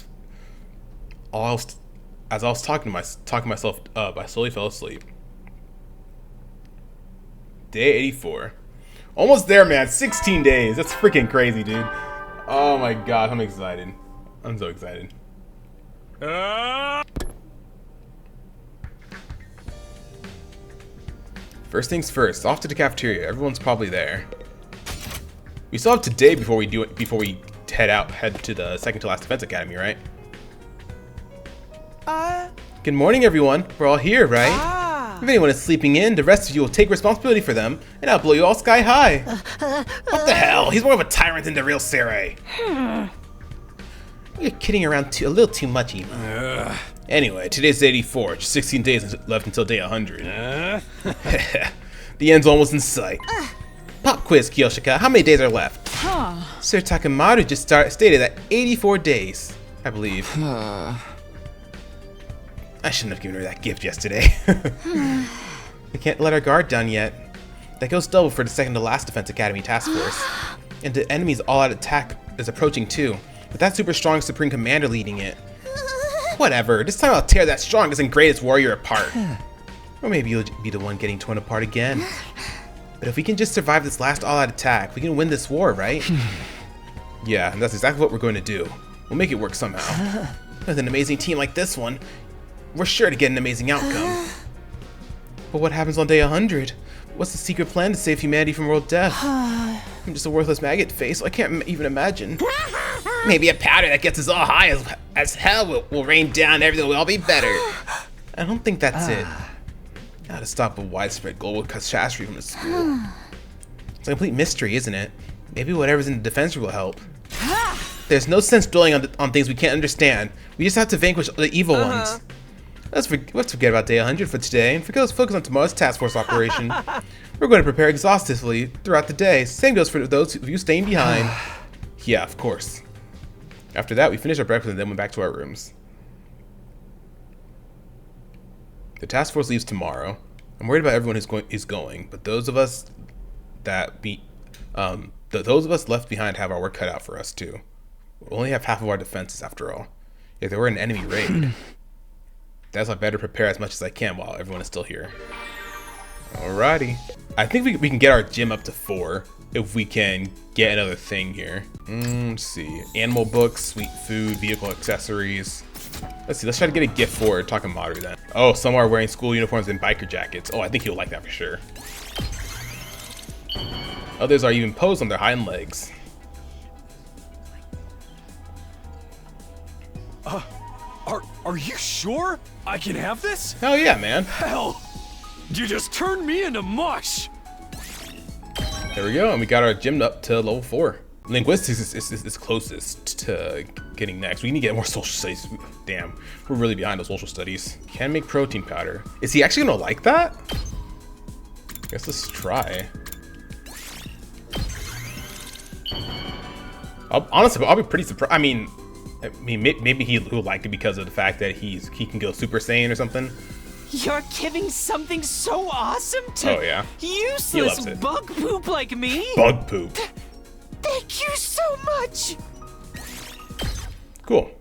As I was talking myself up, I slowly fell asleep. Day 84. Almost there, man. 16 days. That's freaking crazy, dude. Oh my god, I'm excited. I'm so excited. First things first, off to the cafeteria. Everyone's probably there. We still have today before we head to the second to last defense academy, right? Good morning, everyone. We're all here, right? If anyone is sleeping in, the rest of you will take responsibility for them, and I'll blow you all sky high. What the hell? He's more of a tyrant than the real Sarai. You're kidding around a little too much, Ema. Anyway, today's 84. Just 16 days left until day 100. The end's almost in sight. Pop quiz, Kiyoshika. How many days are left? Sir Takamaru just stated that 84 days, I believe. I shouldn't have given her that gift yesterday. We can't let our guard down yet. That goes double for the second to last Defense Academy task force. And the enemy's all-out attack is approaching too, with that super strong Supreme Commander leading it. Whatever, this time I'll tear that strongest and greatest warrior apart. Or maybe you'll be the one getting torn apart again. But if we can just survive this last all-out attack, we can win this war, right? Yeah, and that's exactly what we're going to do. We'll make it work somehow. With an amazing team like this one, we're sure to get an amazing outcome. But what happens on day 100? What's the secret plan to save humanity from world death? I'm just a worthless maggot face, so I can't even imagine. Maybe a powder that gets us all high as hell will rain down. Everything will all be better. I don't think that's it. How to stop a widespread global catastrophe from the school. It's a complete mystery, isn't it? Maybe whatever's in the defense will help. There's no sense dwelling on things we can't understand. We just have to vanquish the evil ones. Let's forget about day 100 for today and focus on tomorrow's task force operation. We're going to prepare exhaustively throughout the day. Same goes for those of you staying behind. Yeah, of course. After that, we finished our breakfast and then went back to our rooms. The task force leaves tomorrow. I'm worried about everyone who's going, but those of us left behind have our work cut out for us too. We'll only have half of our defenses after all. If there were an enemy raid, that's why I better prepare as much as I can while everyone is still here. Alrighty. I think we can get our gym up to 4 if we can get another thing here. Let's see. Animal books, sweet food, vehicle accessories. Let's see. Let's try to get a gift for Takumi then. Oh, some are wearing school uniforms and biker jackets. Oh, I think he'll like that for sure. Others are even posed on their hind legs. Are you sure I can have this? Hell yeah, man. Hell, you just turned me into mush. There we go, and we got our gym up to level 4. Linguistics is closest to getting next. We need to get more social studies. Damn, we're really behind on social studies. Can make protein powder. Is he actually gonna like that? Guess let's try. Honestly, I'll be pretty surprised. I mean, maybe he'll like it because of the fact that he can go Super Saiyan or something. You're giving something so awesome to useless bug poop like me? Bug poop. Thank you so much. Cool.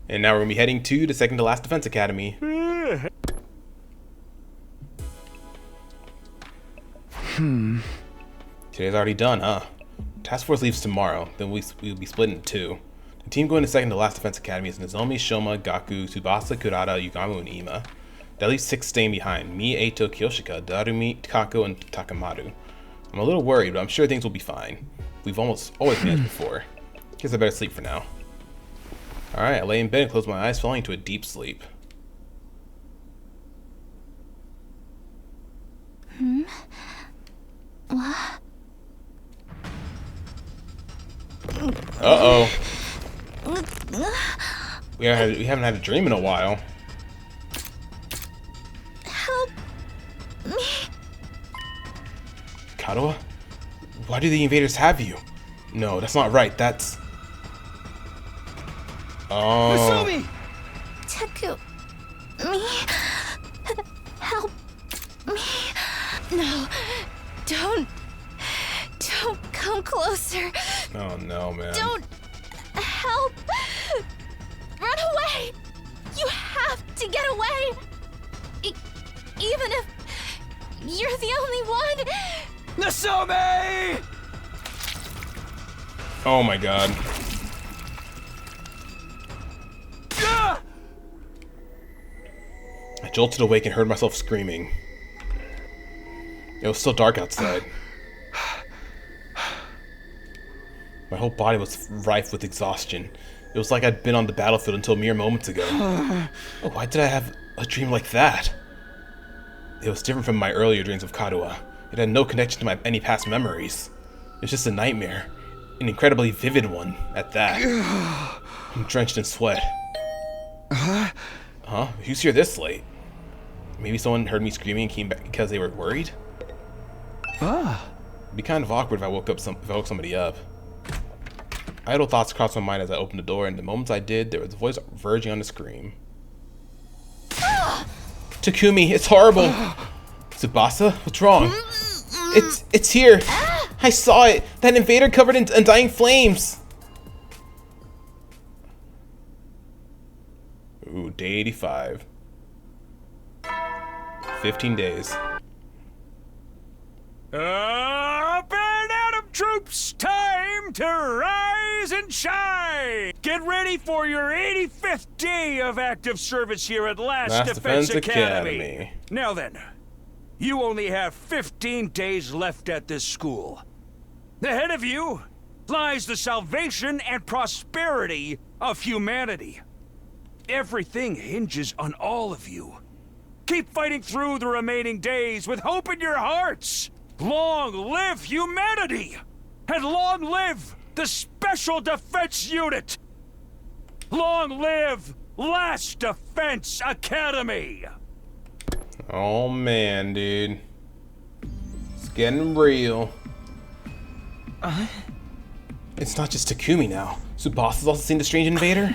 And now we're gonna be heading to the second to last defense academy. Today's already done, huh? Task force leaves tomorrow, then we'll be split in 2. The team going to second to last defense academy is Nozomi, Shoma, Gaku, Tsubasa, Kurata, Yugamu, and Ima. That leaves 6 staying behind: me, Eito, Kyoshika, Darumi, Kako, and Takamaru. I'm a little worried, but I'm sure things will be fine. We've always managed before. Guess I better sleep for now. Alright, I lay in bed and close my eyes, falling into a deep sleep. What? Uh-oh. We haven't had a dream in a while. Help me. Kadoa? Why do the invaders have you? No, that's not right. That's... Oh. Nozomi! Takumi. Help me. No. Don't come closer. Oh no, man. Don't help. Run away. You have to get away. Even if you're the only one. Nozomi! Oh my god. I jolted awake and heard myself screaming. It was still dark outside. My whole body was rife with exhaustion. It was like I'd been on the battlefield until mere moments ago. Why did I have a dream like that? It was different from my earlier dreams of Kadoa. It had no connection to any past memories. It was just a nightmare. An incredibly vivid one, at that. I'm drenched in sweat. Huh? Who's here this late? Maybe someone heard me screaming and came back because they were worried? It'd be kind of awkward if I woke somebody up. Idle thoughts crossed my mind as I opened the door, and the moments I did, there was a voice verging on to scream. Takumi, it's horrible! Tsubasa, what's wrong? It's here! I saw it! That invader covered in undying flames! Ooh, day 85. 15 days. Up and Adam troops, time to rise and shine! Get ready for your 85th day of active service here at Last Defense Academy. Now then, you only have 15 days left at this school. Ahead of you lies the salvation and prosperity of humanity. Everything hinges on all of you. Keep fighting through the remaining days with hope in your hearts. Long live humanity! And long live the Special Defense Unit! Long live Last Defense Academy! Oh man, dude. It's getting real. It's not just Takumi now. Tsubasa's also seen the strange invader?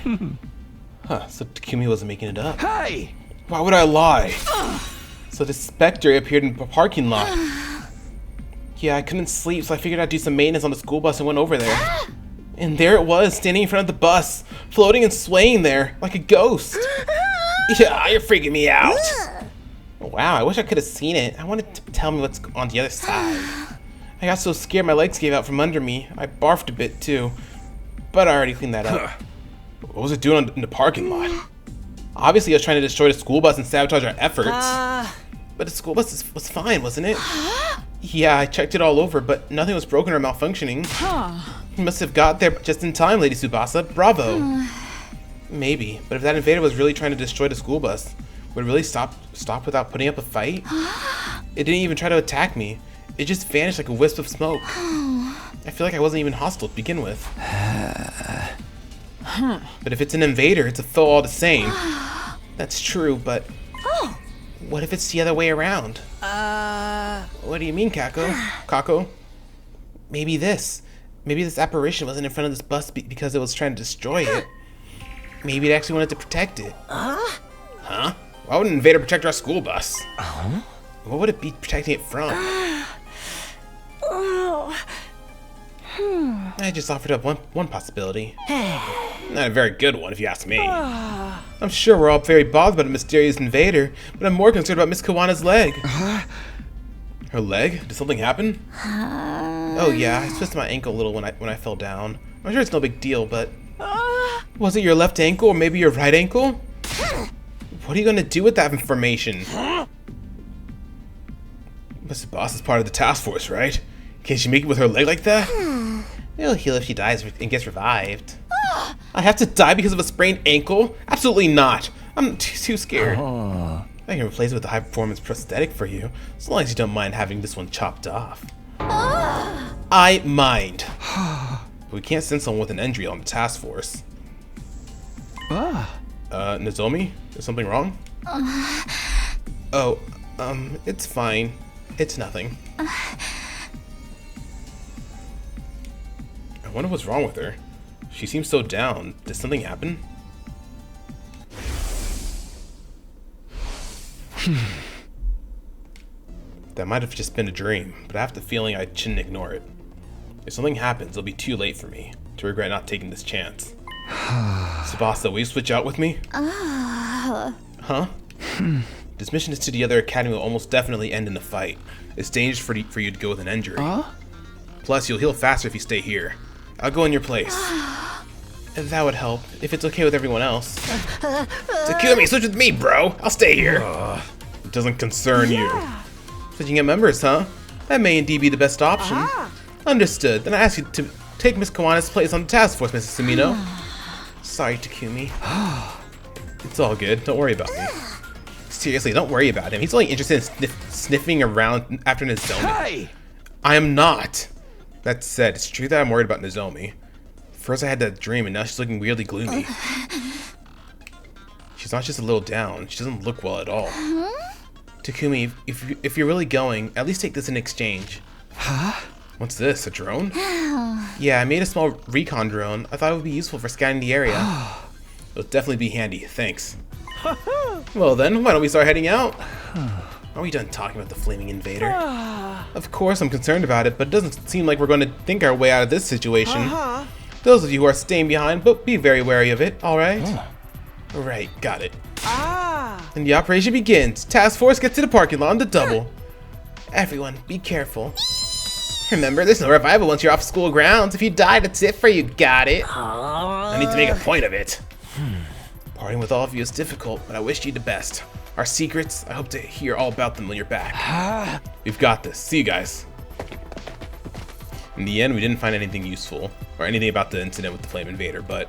Huh, so Takumi wasn't making it up. Hey! Why would I lie? So the specter appeared in the parking lot. Yeah, I couldn't sleep, so I figured I'd do some maintenance on the school bus and went over there. And there it was, standing in front of the bus, floating and swaying there, like a ghost. Yeah, you're freaking me out. Wow, I wish I could have seen it. I wanted to tell me what's on the other side. I got so scared my legs gave out from under me. I barfed a bit too, but I already cleaned that up. What was it doing in the parking lot? Obviously, I was trying to destroy the school bus and sabotage our efforts. But the school bus was fine, wasn't it? Yeah, I checked it all over, but nothing was broken or malfunctioning. You must have got there just in time, Lady Tsubasa. Bravo. Maybe, but if that invader was really trying to destroy the school bus, would it really stop without putting up a fight? It didn't even try to attack me. It just vanished like a wisp of smoke. I feel like I wasn't even hostile to begin with. But if it's an invader, it's a foe all the same. That's true, but what if it's the other way around? What do you mean, Kako? Maybe this apparition wasn't in front of this bus because it was trying to destroy it. Maybe it actually wanted to protect it. Huh? Why would an invader protect our school bus? What would it be protecting it from? I just offered up one possibility. Not a very good one, if you ask me. I'm sure we're all very bothered about a mysterious invader, but I'm more concerned about Miss Kawana's leg. Her leg? Did something happen? Oh yeah, I twisted my ankle a little when I fell down. I'm sure it's no big deal, but was it your left ankle or maybe your right ankle? What are you gonna do with that information? Mrs. Boss is part of the task force, right? Can she make it with her leg like that? It'll heal if she dies and gets revived. I have to die because of a sprained ankle? Absolutely not. I'm too scared. I can replace it with a high-performance prosthetic for you, as long as you don't mind having this one chopped off. I mind. But we can't send someone with an injury on the task force. Nozomi? Is something wrong? It's fine. It's nothing. I wonder what's wrong with her. She seems so down. Did something happen? That might have just been a dream, but I have the feeling I shouldn't ignore it. If something happens, it'll be too late for me to regret not taking this chance. Tsubasa, will you switch out with me? Huh? This mission is to the other academy will almost definitely end in a fight. It's dangerous for you to go with an injury. Plus, you'll heal faster if you stay here. I'll go in your place. That would help, if it's okay with everyone else. Takumi, switch with me, bro! I'll stay here. It doesn't concern you. Switching at members, huh? That may indeed be the best option. Understood. Then I ask you to take Miss Kawana's place on the task force, Mrs. Sumino. Sorry, Takumi. It's all good. Don't worry about me. Seriously, don't worry about him. He's only interested in sniffing around after Nozomi. Hey! I am not. That said, it's true that I'm worried about Nozomi. First I had that dream, and now she's looking weirdly gloomy. She's not just a little down. She doesn't look well at all. Takumi, if you're really going, at least take this in exchange. What's this, a drone? Yeah, I made a small recon drone. I thought it would be useful for scanning the area. It'll definitely be handy, thanks. Well then, why don't we start heading out? Are we done talking about the flaming invader? Of course I'm concerned about it, but it doesn't seem like we're going to think our way out of this situation. Those of you who are staying behind, but be very wary of it, alright? Right, got it. And the operation begins. Task force, get to the parking lot on the double. Everyone, be careful. Remember, there's no revival once you're off school grounds. If you die, that's it for you, got it? I need to make a point of it. Parting with all of you is difficult, but I wish you the best. Our secrets, I hope to hear all about them when you're back. We've got this. See you guys. In the end, we didn't find anything useful, or anything about the incident with the Flame Invader, but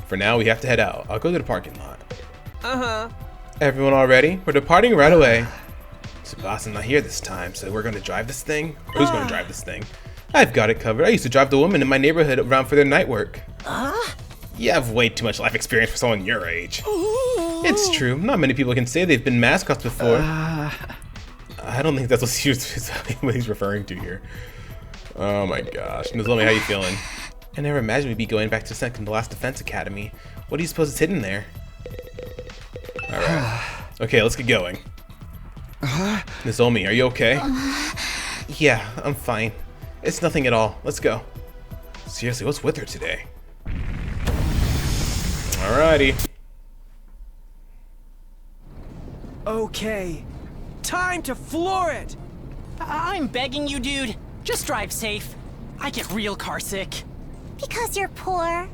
for now, we have to head out. I'll go to the parking lot. Uh-huh. Everyone all ready? We're departing right away. Tsubasa's not here this time, so we're gonna drive this thing? Who's gonna drive this thing? I've got it covered. I used to drive the women in my neighborhood around for their night work. You have way too much life experience for someone your age. It's true. Not many people can say they've been mascots before. I don't think that's what he's referring to here. Oh my gosh. Nozomi, how you feeling? I never imagined we'd be going back to second to last defense academy. What do you suppose is hidden there? Alright. Okay, let's get going. Nozomi, are you okay? Yeah, I'm fine. It's nothing at all. Let's go. Seriously, what's with her today? Alrighty. Okay. Time to floor it! I'm begging you, dude. Just drive safe. I get real car sick. Because you're poor.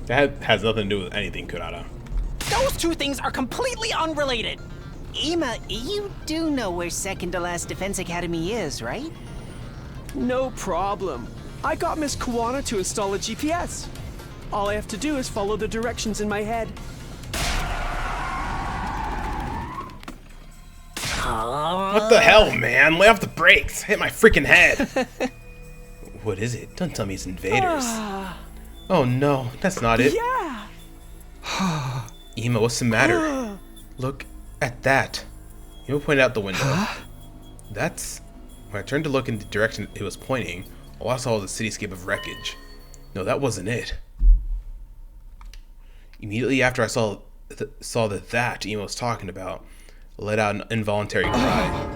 That has nothing to do with anything, Kurata. Those two things are completely unrelated. Ima, you do know where second to last Defense Academy is, right? No problem. I got Miss Kawana to install a GPS. All I have to do is follow the directions in my head. What the hell, man? Lay off the brakes. Hit my freaking head. What is it? Don't tell me it's invaders. Oh no, that's not it. Yeah! Ima, what's the matter? Look at that. Ima pointed out the window. That's... When I turned to look in the direction it was pointing, all I saw was a cityscape of wreckage. No, that wasn't it. Immediately after I saw that Ima was talking about, I let out an involuntary cry.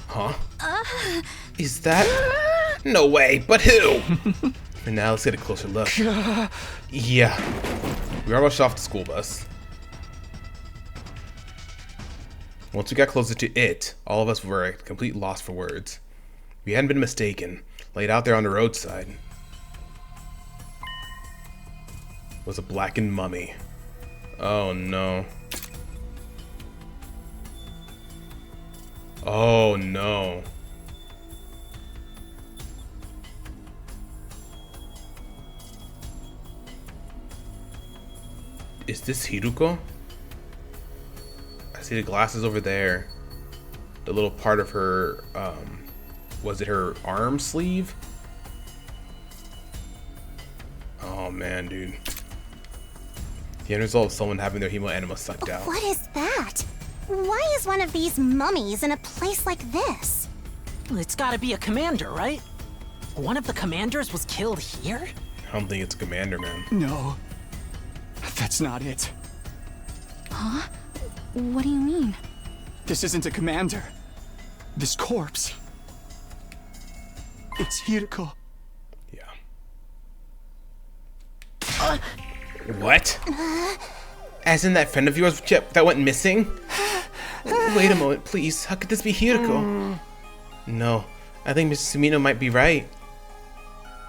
Huh? Is that... No way, but who? For now, let's get a closer look. Yeah. We are rushed off the school bus. Once we got closer to it, all of us were at complete loss for words. We hadn't been mistaken. Laid out there on the roadside was a blackened mummy. Oh no. Oh no. Is this Hiruko? I see the glasses over there. The little part of her, was it her arm sleeve? Oh man, dude. The end result of someone having their hemo anima sucked out. What is that? Why is one of these mummies in a place like this? It's gotta be a commander, right? One of the commanders was killed here? I don't think it's a commander, man. No. That's not it. Huh? What do you mean? This isn't a commander. This corpse. It's Hiruko. Yeah. What? As in that friend of yours that went missing? Wait a moment, please. How could this be Hiruko? No, I think Mrs. Sumino might be right.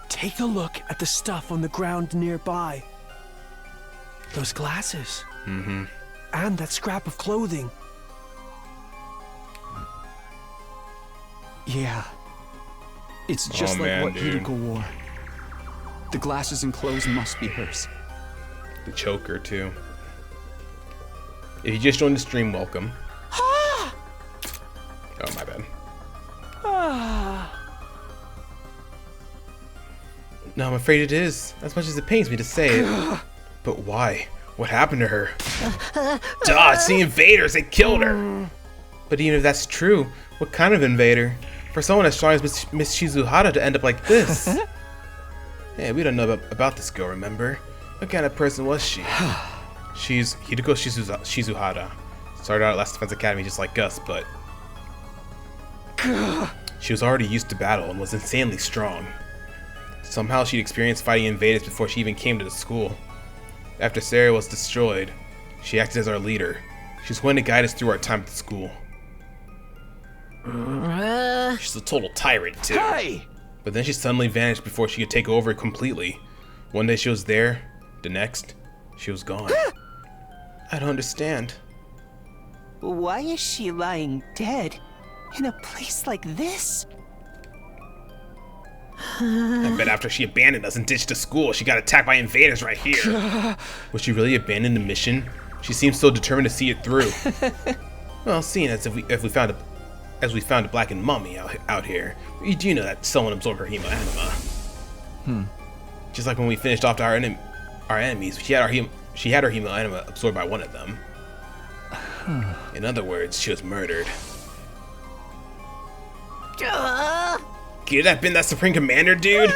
Take a look at the stuff on the ground nearby. Those glasses. Mm-hmm. And that scrap of clothing. Yeah. It's just like what Hiruko wore. The glasses and clothes must be hers. The choker, too. If you just joined the stream, welcome. Oh, my bad. No, I'm afraid it is. As much as it pains me to say it. But why? What happened to her? Duh, it's the invaders. They killed her. But even if that's true, what kind of invader? For someone as strong as Miss Shizuhara to end up like this. Hey, we don't know about this girl, remember? What kind of person was she? She's Hiruko Shizuhara. Started out at Last Defense Academy just like us, but... She was already used to battle and was insanely strong. Somehow she'd experienced fighting invaders before she even came to the school. After Sarah was destroyed, she acted as our leader. She's going to guide us through our time at the school. She's a total tyrant, too. Hey! But then she suddenly vanished before she could take over completely. One day she was there, the next, she was gone. I don't understand. Why is she lying dead in a place like this? I bet after she abandoned us and ditched the school, she got attacked by invaders right here. Would she really abandon the mission? She seems so determined to see it through. Well, seeing as we found a blackened mummy out here, we do know that someone absorbed her hemo-anima. Just like when we finished off our enemies, she had her hemo-anima absorbed by one of them. In other words, she was murdered. Could that been that Supreme Commander dude?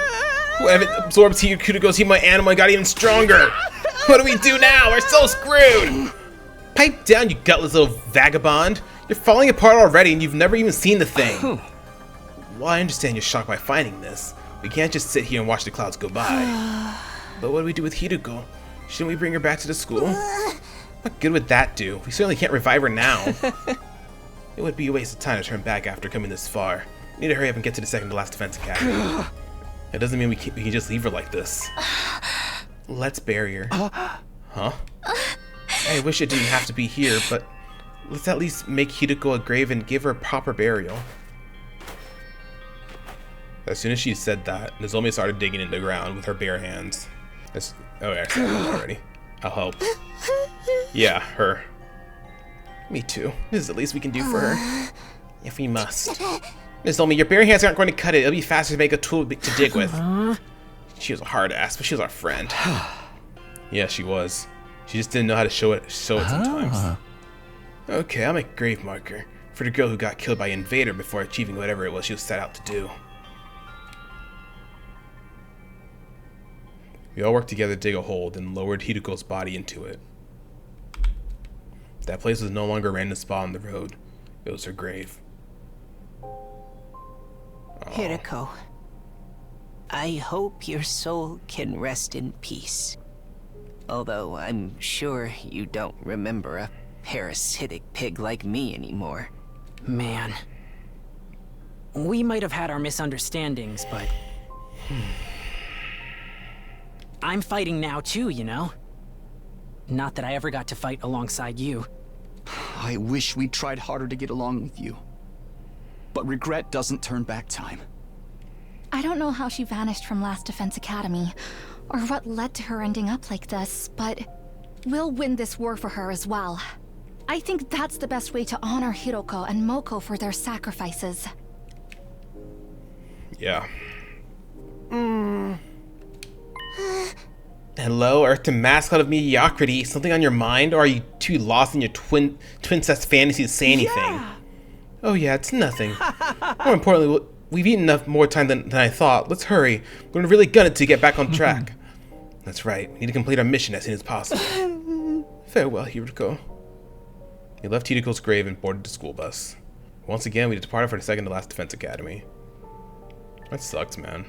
Whoever absorbed Hidiko's hemo-anima got even stronger. What do we do now? We're so screwed. Pipe down, you gutless little vagabond. You're falling apart already and you've never even seen the thing. Well, I understand you're shocked by finding this. We can't just sit here and watch the clouds go by. But what do we do with Hideko? Shouldn't we bring her back to the school? What good would that do? We certainly can't revive her now. It would be a waste of time to turn back after coming this far. We need to hurry up and get to the second to last defense academy. That doesn't mean we can just leave her like this. Let's bury her. Huh? I wish it didn't have to be here, but let's at least make Hideko a grave and give her a proper burial. As soon as she said that, Nozomi started digging in the ground with her bare hands. Oh yeah, I said that already. I'll help. Yeah, her. Me too. This is the least we can do for her. If we must. Nozomi, your bare hands aren't going to cut it. It'll be faster to make a tool to dig with. She was a hard ass, but she was our friend. Yeah, she was. She just didn't know how to show it sometimes. Okay, I'll make a grave marker for the girl who got killed by Invader before achieving whatever it was she was set out to do. We all worked together to dig a hole, then lowered Hideko's body into it. That place was no longer a random spot on the road. It was her grave. Hideko, I hope your soul can rest in peace. Although I'm sure you don't remember a parasitic pig like me anymore. Man. We might have had our misunderstandings, but... I'm fighting now too, you know? Not that I ever got to fight alongside you. I wish we tried harder to get along with you. But regret doesn't turn back time. I don't know how she vanished from Last Defense Academy, or what led to her ending up like this, but we'll win this war for her as well. I think that's the best way to honor Hiroko and Moko for their sacrifices. Yeah. Hello, Earth to mascot of mediocrity. Something on your mind, or are you too lost in your twincest fantasy to say anything? Yeah. Oh yeah, it's nothing. More importantly, we've eaten enough more time than I thought. Let's hurry. We're gonna really gun it to get back on track. That's right. We need to complete our mission as soon as possible. Farewell, Hiroko. We left Hideko's grave and boarded the school bus. Once again, we departed for the second to last defense academy. That sucks, man.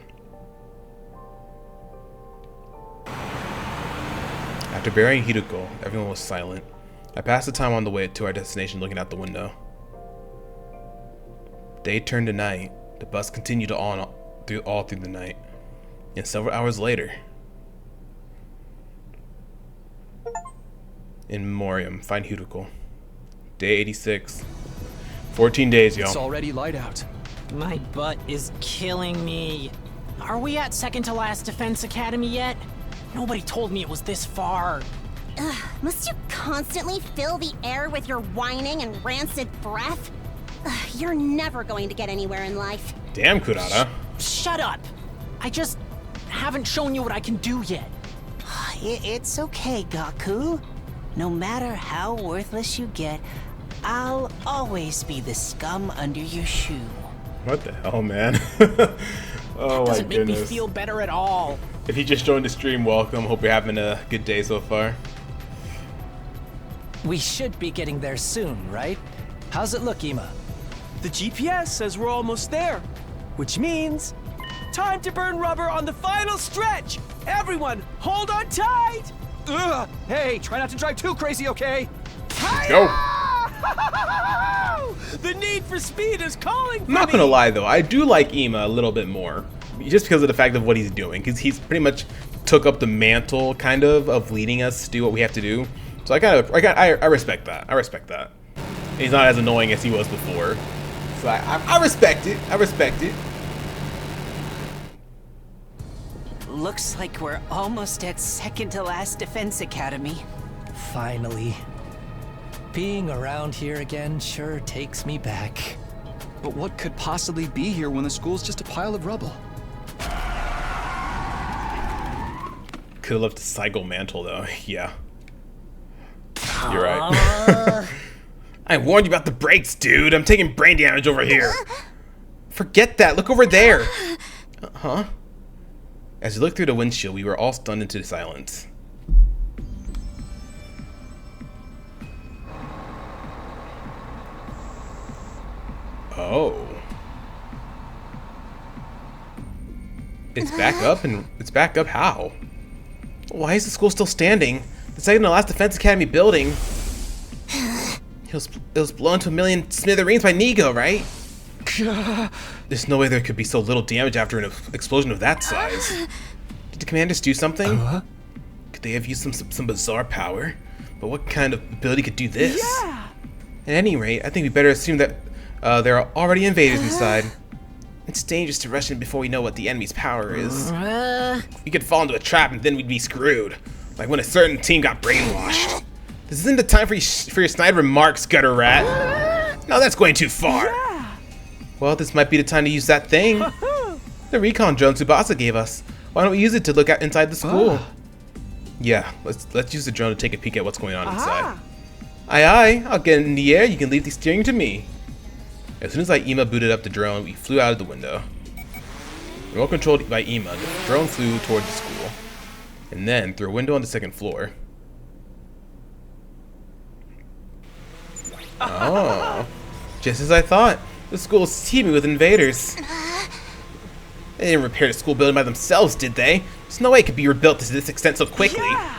After burying Hideko, everyone was silent. I passed the time on the way to our destination looking out the window. Day turned to night. The bus continued on all through the night. And several hours later, in memoriam, find Hideko. Day 86. 14 days, y'all. It's already light out. My butt is killing me. Are we at second to last defense academy yet? Nobody told me it was this far. Ugh, must you constantly fill the air with your whining and rancid breath? Ugh, you're never going to get anywhere in life. Damn, Kurata. Shut up. I just haven't shown you what I can do yet. It's okay, Gaku. No matter how worthless you get, I'll always be the scum under your shoe. What the hell, man? Oh my Doesn't make goodness. me feel better at all. If you just joined the stream, welcome. Hope you're having a good day so far. We should be getting there soon, right? How's it look, Ima? The GPS says we're almost there, which means time to burn rubber on the final stretch. Everyone, hold on tight. Ugh! Hey, try not to drive too crazy, okay? Go. The need for speed is calling for I'm not me. gonna lie though, I do like Ima a little bit more, just because of the fact of what he's doing. Because he's pretty much took up the mantle, kind of leading us to do what we have to do. So I respect that. I respect that. He's not as annoying as he was before. So I respect it. I respect it. Looks like we're almost at second to last Defense Academy. Finally. Being around here again sure takes me back. But what could possibly be here when the school's just a pile of rubble? Could love to cycle mantle though. Yeah. You're right. I warned you about the brakes, dude. I'm taking brain damage over here. Forget that. Look over there. Huh? As we looked through the windshield, we were all stunned into silence. Oh. It's back up, and it's back up how? Why is the school still standing? The second to last Defense Academy building. It was blown to a million smithereens by Nigo, right? There's no way there could be so little damage after an explosion of that size. Did the commanders do something? Could they have used some bizarre power? But what kind of ability could do this? Yeah. At any rate, I think we better assume that there are already invaders inside. It's dangerous to rush in before we know what the enemy's power is. We could fall into a trap and then we'd be screwed. Like when a certain team got brainwashed. This isn't the time for your snide remarks, gutter rat. No, that's going too far. Yeah. Well, this might be the time to use that thing. The recon drone Tsubasa gave us. Why don't we use it to look at inside the school? Yeah, let's use the drone to take a peek at what's going on inside. Aye aye, I'll get in the air, you can leave the steering to me. As soon as Ima booted up the drone, we flew out of the window. Remote controlled by Ima, the drone flew toward the school, and then through a window on the second floor. Oh, just as I thought. The school is teeming with invaders. They didn't repair the school building by themselves, did they? There's no way it could be rebuilt to this extent so quickly. Yeah.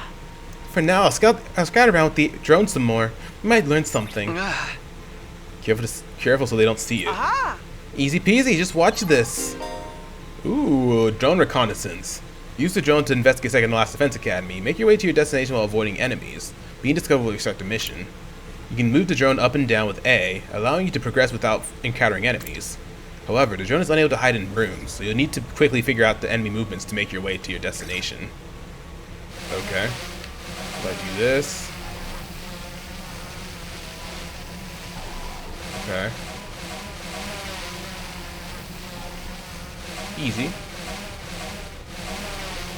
For now, I'll scout around with the drone some more. We might learn something. Careful so they don't see you. Easy peasy, just watch this. Ooh, drone reconnaissance. Use the drone to investigate second to last Defense Academy. Make your way to your destination while avoiding enemies. Being discovered will start the mission. You can move the drone up and down with A, allowing you to progress without encountering enemies. However, the drone is unable to hide in rooms, so you'll need to quickly figure out the enemy movements to make your way to your destination. Okay. If I do this. Okay. Easy.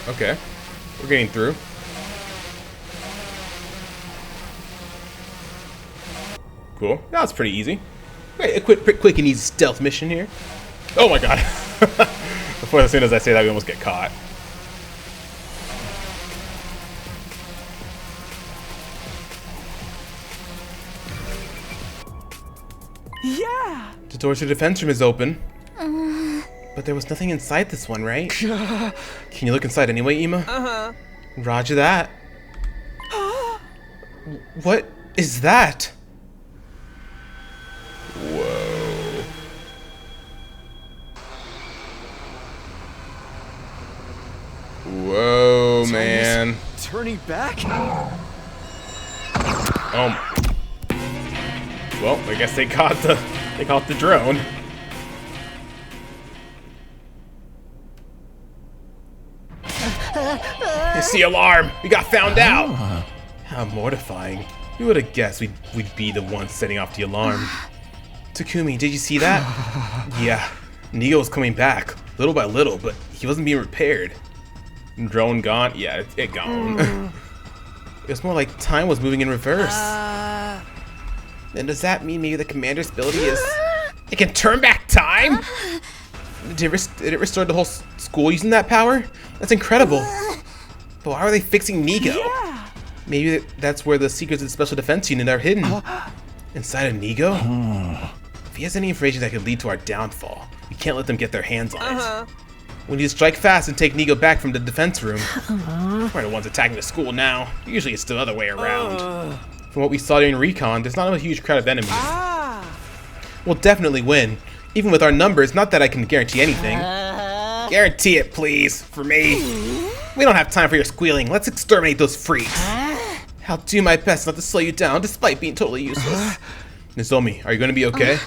Okay. We're getting through. Cool. That was pretty easy. Great, a quick and easy stealth mission here. Oh my god. Before, as soon as I say that, we almost get caught. Yeah. The door to the defense room is open. But there was nothing inside this one, right? Can you look inside anyway, Ima? Roger that. What is that? Whoa. Whoa, man. Turning back? Well, I guess they caught the drone. It's the alarm! We got found out! How mortifying. Who would have guessed we'd be the ones setting off the alarm? Takumi, did you see that? Yeah, Nigo was coming back, little by little, but he wasn't being repaired. Drone gone? Yeah, it gone. It was more like time was moving in reverse. Then does that mean maybe the commander's ability is... It can turn back time? Did it restore the whole school using that power? That's incredible. But why are they fixing Nigo? Yeah. Maybe that's where the secrets of the Special Defense Unit are hidden. Inside of Nigo? If he has any information that could lead to our downfall, we can't let them get their hands on it. We need to strike fast and take Nigo back from the defense room. We're the ones attacking the school now. Usually it's the other way around. From what we saw during recon, there's not a huge crowd of enemies. We'll definitely win. Even with our numbers, not that I can guarantee anything. Guarantee it, please, for me. We don't have time for your squealing. Let's exterminate those freaks. I'll do my best not to slow you down, despite being totally useless. Nozomi, are you going to be okay?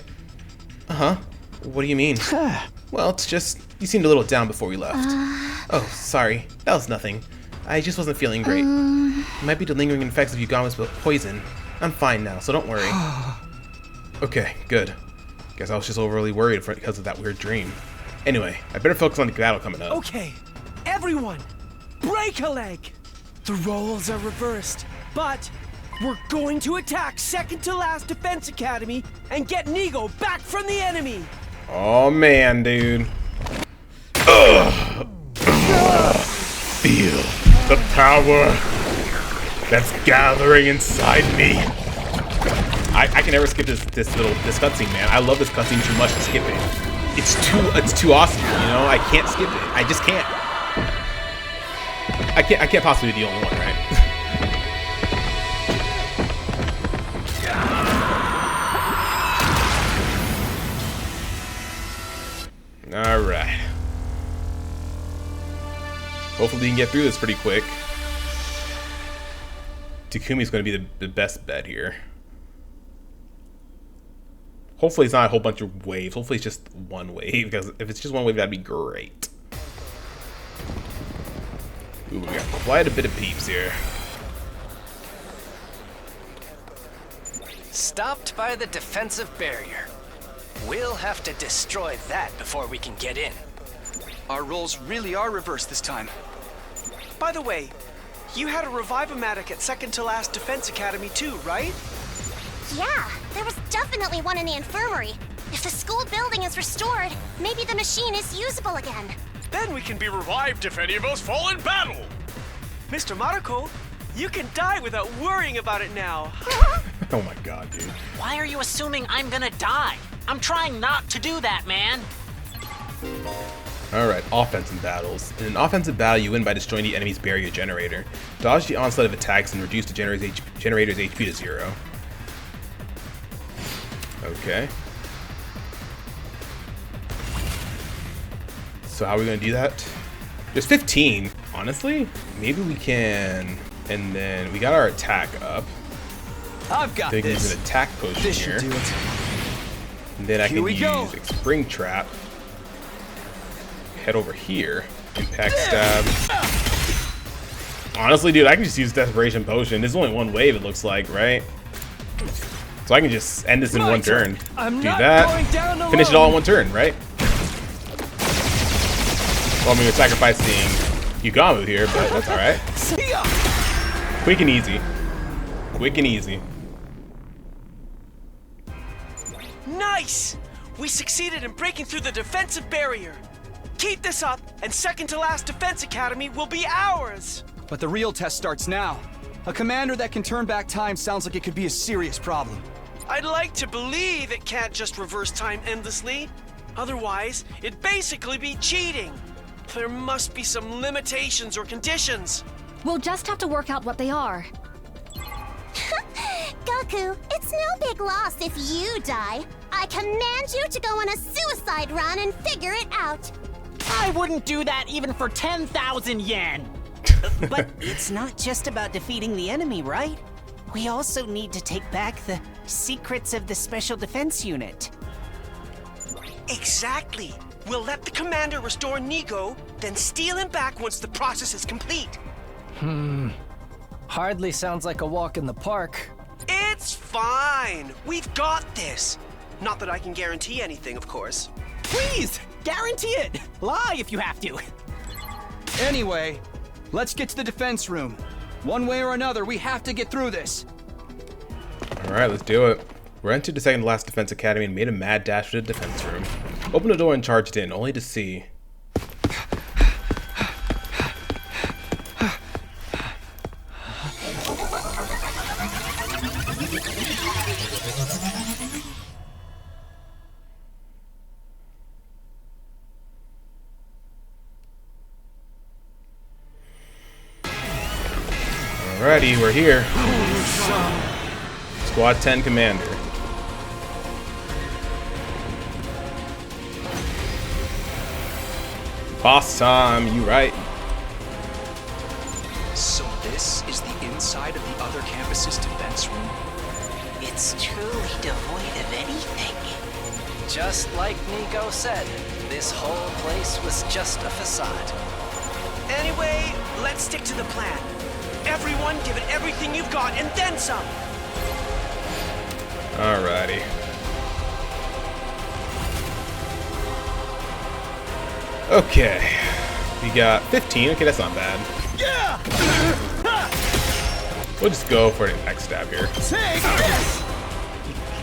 What do you mean? Well, it's just... You seemed a little down before we left. Oh, sorry. That was nothing. I just wasn't feeling great. It might be the lingering effects of Yugama's poison. I'm fine now, so don't worry. Okay, good. Guess I was just overly worried because of that weird dream. Anyway, I better focus on the battle coming up. Okay, everyone, break a leg! The roles are reversed, but we're going to attack second to last Defense Academy and get Nigo back from the enemy! Oh man, dude. Ugh. Feel the power that's gathering inside me. I can never skip this cutscene, man. I love this cutscene too much to skip it. It's too awesome, you know? I can't skip it. I just can't. I can't possibly be the only one, right? Alright. Hopefully we can get through this pretty quick. Takumi's going to be the best bet here. Hopefully it's not a whole bunch of waves. Hopefully it's just one wave, because if it's just one wave, that'd be great. Ooh, we got quite a bit of peeps here. Stopped by the defensive barrier. We'll have to destroy that before we can get in. Our roles really are reversed this time. By the way, you had a Revive-O-Matic at second to last Defense Academy too, right? Yeah, there was definitely one in the infirmary. If the school building is restored, maybe the machine is usable again. Then we can be revived if any of us fall in battle. Mr. Mariko, you can die without worrying about it now. Oh my god, dude. Why are you assuming I'm gonna die? I'm trying not to do that, man. Alright, offensive battles. In an offensive battle, you win by destroying the enemy's barrier generator. Dodge the onslaught of attacks and reduce the generator's HP to 0. Okay. So how are we going to do that? There's 15. Honestly, maybe we can... And then we got our attack up. I've got this. this. Use an attack potion This here. should do it. And then I Here can we use go. a spring trap. Head over here. Impact stab. Honestly, dude, I can just use Desperation Potion. There's only one wave, it looks like, right? So I can just end this in one turn. Do that. Finish it all in one turn, right? Well, I mean, we're sacrificing Yugamu here, but that's alright. Quick and easy. Quick and easy. Nice! We succeeded in breaking through the defensive barrier. Keep this up, and second to last Defense Academy will be ours! But the real test starts now. A commander that can turn back time sounds like it could be a serious problem. I'd like to believe it can't just reverse time endlessly. Otherwise, it'd basically be cheating. There must be some limitations or conditions. We'll just have to work out what they are. Goku, it's no big loss if you die. I command you to go on a suicide run and figure it out. I wouldn't do that even for 10,000 yen. But it's not just about defeating the enemy, right? We also need to take back the secrets of the Special Defense Unit. Exactly. We'll let the commander restore Nigo, then steal him back once the process is complete. Hardly sounds like a walk in the park. It's fine. We've got this. Not that I can guarantee anything, of course. Please, guarantee it. Lie if you have to. Anyway, let's get to the defense room. One way or another, we have to get through this. Alright, let's do it. We entered the second to last defense academy and made a mad dash to the defense room. Opened the door and charged in, only to see... Alrighty, we're here. Squad 10 Commander. Boss time, you right. So this is the inside of the other campus's defense room? It's truly devoid of anything. Just like Nico said, this whole place was just a facade. Anyway, let's stick to the plan. Everyone give it everything you've got and then some. Alrighty. Okay. We got 15. Okay, that's not bad. We'll just go for the next stab here. Take this!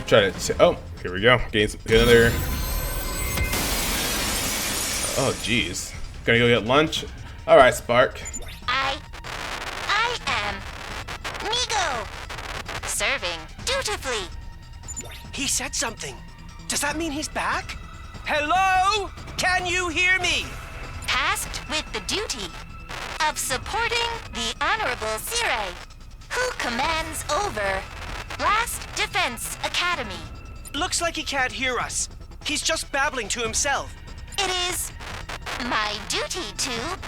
Try to. Oh, here we go. Get another. Oh, jeez. Gonna go get lunch. All right, Spark. I am Nigo, serving dutifully. He said something. Does that mean he's back? Hello? Can you hear me? Tasked with the duty of supporting the Honorable Sire, who commands over Last Defense Academy. Looks like he can't hear us. He's just babbling to himself. It is my duty to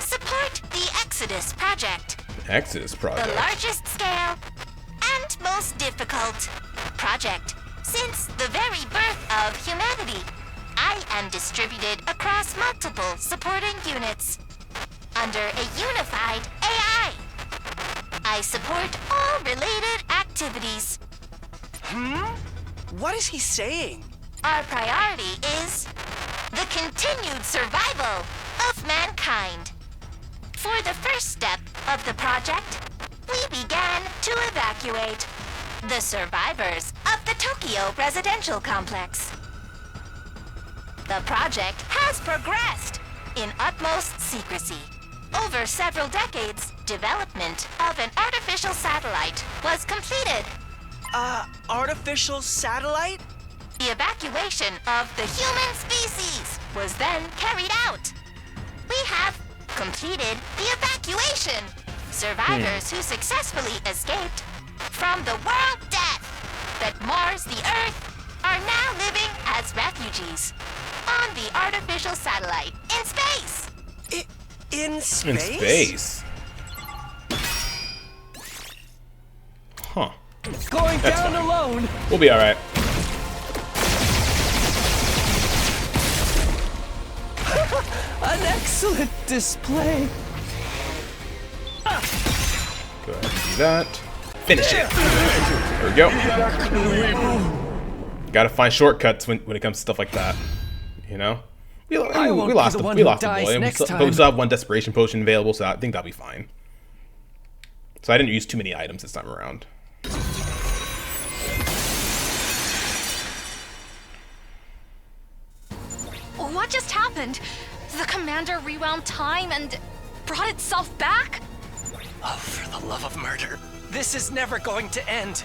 support the Exodus Project. Exodus Project. The largest scale and most difficult project since the very birth of humanity. I am distributed across multiple supporting units under a unified AI. I support all related activities. What is he saying? Our priority is the continued survival of mankind. For the first step of the project, we began to evacuate the survivors of the Tokyo residential complex. The project has progressed in utmost secrecy. Over several decades, development of an artificial satellite was completed. Artificial satellite? The evacuation of the human species was then carried out. We have completed the evacuation. Survivors who successfully escaped from the world death that mars the Earth are now living as refugees on the artificial satellite in space. In space? In space. Huh. Going That's down fine. alone. We'll be alright. An excellent display. Go ahead and do that. Finish it. There we go. Gotta find shortcuts when it comes to stuff like that. You know? We lost the boy. And we still have one desperation potion available, so I think that'll be fine. So I didn't use too many items this time around. What just happened? The commander rewound time and brought itself back? Oh, for the love of murder. This is never going to end.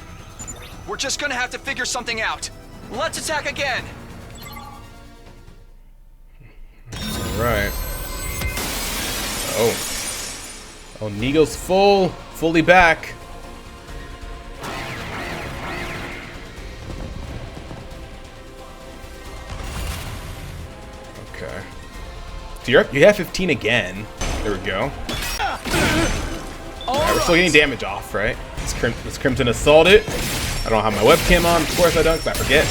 We're just gonna have to figure something out. Let's attack again! Alright. Oh, Nigo's fully back. Okay. So you have 15 again. There we go. Alright, we're still getting damage off, right? Let's Crimson Assault it. I don't have my webcam on. Of course I don't, because I forget.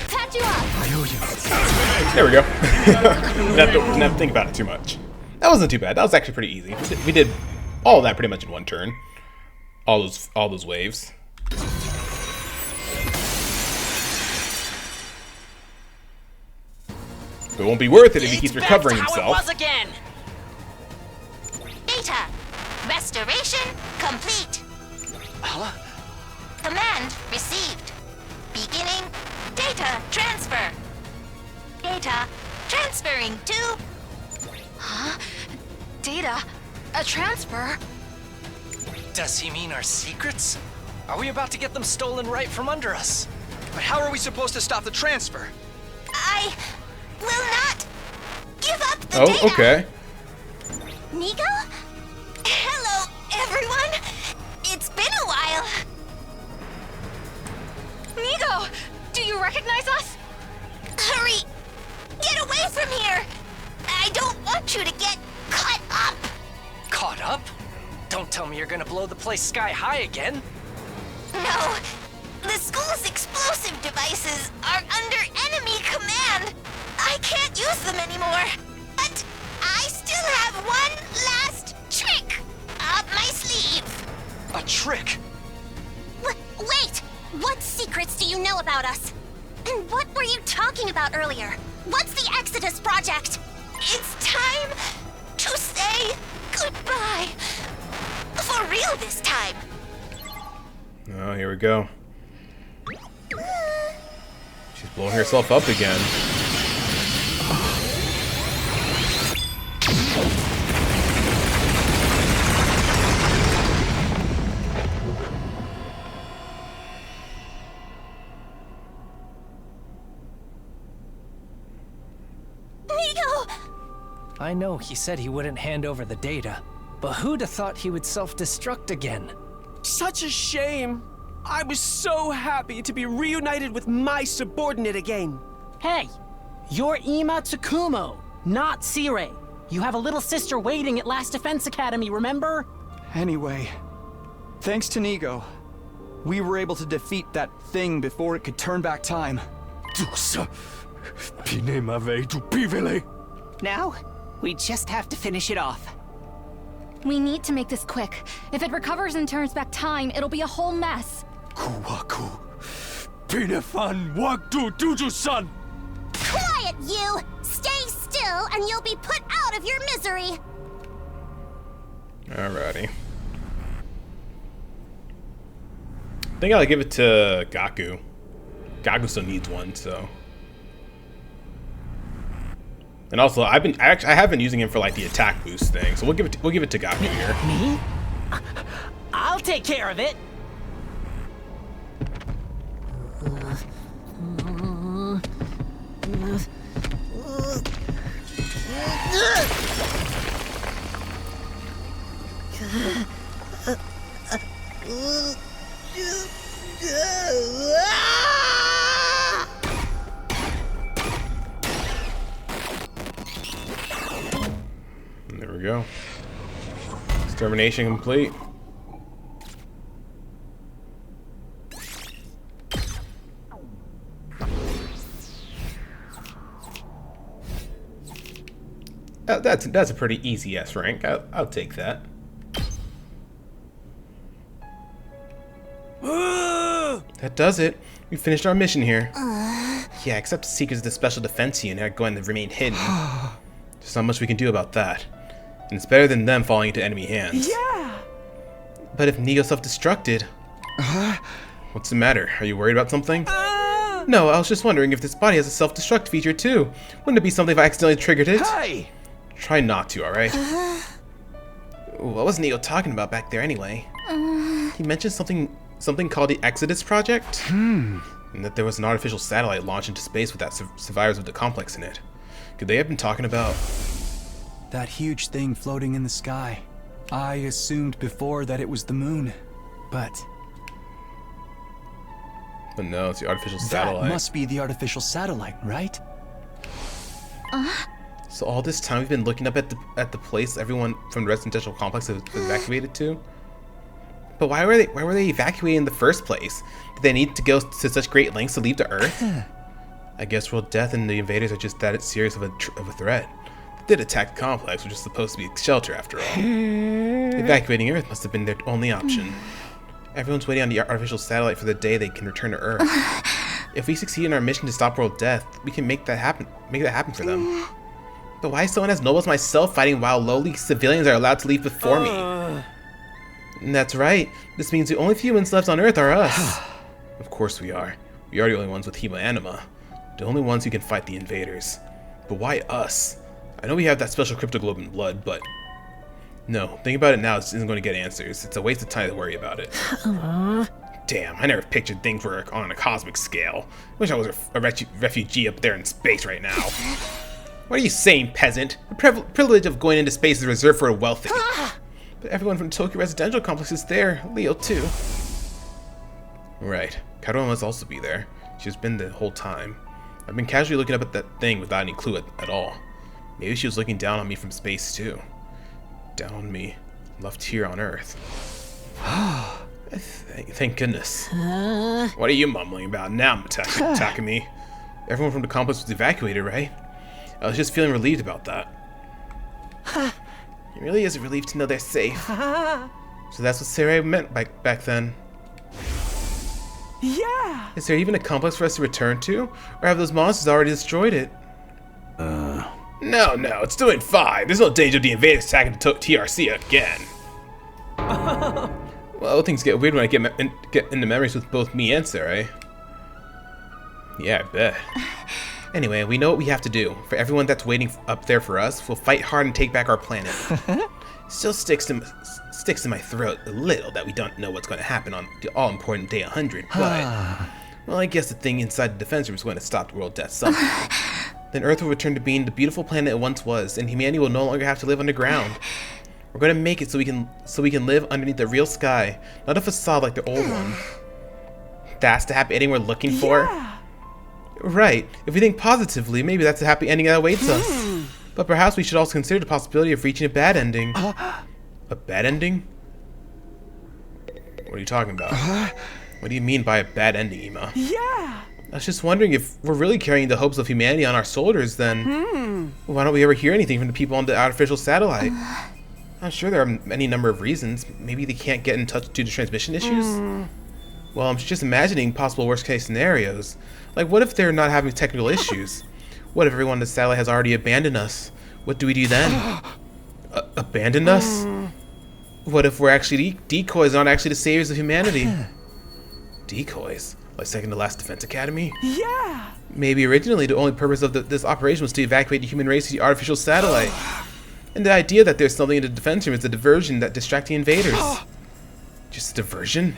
Patch you up. There we go. Didn't have to think about it too much. That wasn't too bad. That was actually pretty easy. We did all of that pretty much in one turn. All those waves. But it won't be worth it if he keeps recovering himself. How it was again. Data restoration complete. Command received. Beginning data transfer. Data transferring to... Huh? Data? A transfer? Does he mean our secrets? Are we about to get them stolen right from under us? But how are we supposed to stop the transfer? I will not give up the Oh, data. okay. Nigo? Hello, everyone. It's been a while. Nigo! Do you recognize us? Hurry! Get away from here! I don't want you to get caught up! Caught up? Don't tell me you're gonna blow the place sky high again. No, The school's explosive devices are under enemy command. I can't use them anymore. But I still have one last trick up my sleeve. A trick? Wait! What secrets do you know about us? And what were you talking about earlier? What's the Exodus Project? It's time to say goodbye. For real this time. Oh, here we go. She's blowing herself up again. I know he said he wouldn't hand over the data, but who'd have thought he would self-destruct again? Such a shame. I was so happy to be reunited with my subordinate again. Hey, you're Ima Takumo, not Sire. You have a little sister waiting at Last Defense Academy, remember? Anyway, thanks to Nigo, we were able to defeat that thing before it could turn back time. Now, we just have to finish it off. We need to make this quick. If it recovers and turns back time, it'll be a whole mess. Quiet, you! Stay still and you'll be put out of your misery! Alrighty. I think I'll give it to Gaku. Gaku still needs one, so. And also, I have been using him for like the attack boost thing, so we'll give it to Gaku here. Me? I'll take care of it. There we go. Extermination complete. That's a pretty easy S rank. I'll take that. That does it. We finished our mission here. Yeah, except secrets of the Special Defense Unit are going to remain hidden. There's not much we can do about that. And it's better than them falling into enemy hands. Yeah! But if Nigo self-destructed... What's the matter? Are you worried about something? No, I was just wondering if this body has a self-destruct feature too. Wouldn't it be something if I accidentally triggered it? Hey! Try not to, alright? What was Nigo talking about back there anyway? He mentioned something called the Exodus Project? And that there was an artificial satellite launched into space without survivors of the complex in it. Could they have been talking about... That huge thing floating in the sky. I assumed before that it was the moon, but no, it's the artificial satellite. That must be the artificial satellite, right? So all this time we've been looking up at the place everyone from the residential complex was evacuated to? But why were they evacuating in the first place? Did they need to go to such great lengths to leave the Earth? I guess world death and the invaders are just that serious of a threat. They did attack the complex, which is supposed to be a shelter after all. Evacuating Earth must have been their only option. Everyone's waiting on the artificial satellite for the day they can return to Earth. If we succeed in our mission to stop world death, we can make that happen for them. But why is someone as noble as myself fighting while lowly civilians are allowed to leave before me? And that's right. This means the only humans left on Earth are us. Of course we are. We are the only ones with hemoanima. The only ones who can fight the invaders. But why us? I know we have that special cryptoglobin blood, but... No, thinking about it now isn't going to get answers. It's a waste of time to worry about it. Damn, I never pictured things were on a cosmic scale. Wish I was a refugee up there in space right now. What are you saying, peasant? The privilege of going into space is reserved for the wealthy. But everyone from the Tokyo residential complex is there. Leo, too. Right. Karo must also be there. She's been the whole time. I've been casually looking up at that thing without any clue at all. Maybe she was looking down on me from space, too. Down on me. Left here on Earth. Thank goodness. What are you mumbling about now, Takumi? Everyone from the complex was evacuated, right? I was just feeling relieved about that. It really is a relief to know they're safe. So that's what Sarai meant back then. Yeah! Is there even a complex for us to return to? Or have those monsters already destroyed it? No, it's doing fine. There's no danger of the invaders attacking the TRC again. Well, things get weird when I get into memories with both me and Sarai. Yeah, I bet. Anyway, we know what we have to do. For everyone that's waiting up there for us, we'll fight hard and take back our planet. Still sticks in my throat a little that we don't know what's going to happen on the all-important day 100, but... well, I guess the thing inside the defense room is going to stop the world death somehow. Then Earth will return to being the beautiful planet it once was, and humanity will no longer have to live underground. We're going to make it so we can live underneath the real sky, not a facade like the old one. That's the happy ending we're looking for? Yeah. Right. If we think positively, maybe that's the happy ending that awaits us. But perhaps we should also consider the possibility of reaching a bad ending. A bad ending? What are you talking about? What do you mean by a bad ending, Ima? Yeah! I was just wondering if we're really carrying the hopes of humanity on our shoulders, then why don't we ever hear anything from the people on the artificial satellite? I'm sure there are any number of reasons. Maybe they can't get in touch due to transmission issues? Well, I'm just imagining possible worst-case scenarios. Like, what if they're not having technical issues? What if everyone on the satellite has already abandoned us? What do we do then? Abandon us? What if we're actually decoys, not actually the saviors of humanity? Decoys? Like second to last Defense Academy? Yeah! Maybe originally the only purpose of this operation was to evacuate the human race to the artificial satellite. And the idea that there's something in the defense room is a diversion that distracts the invaders. Just a diversion?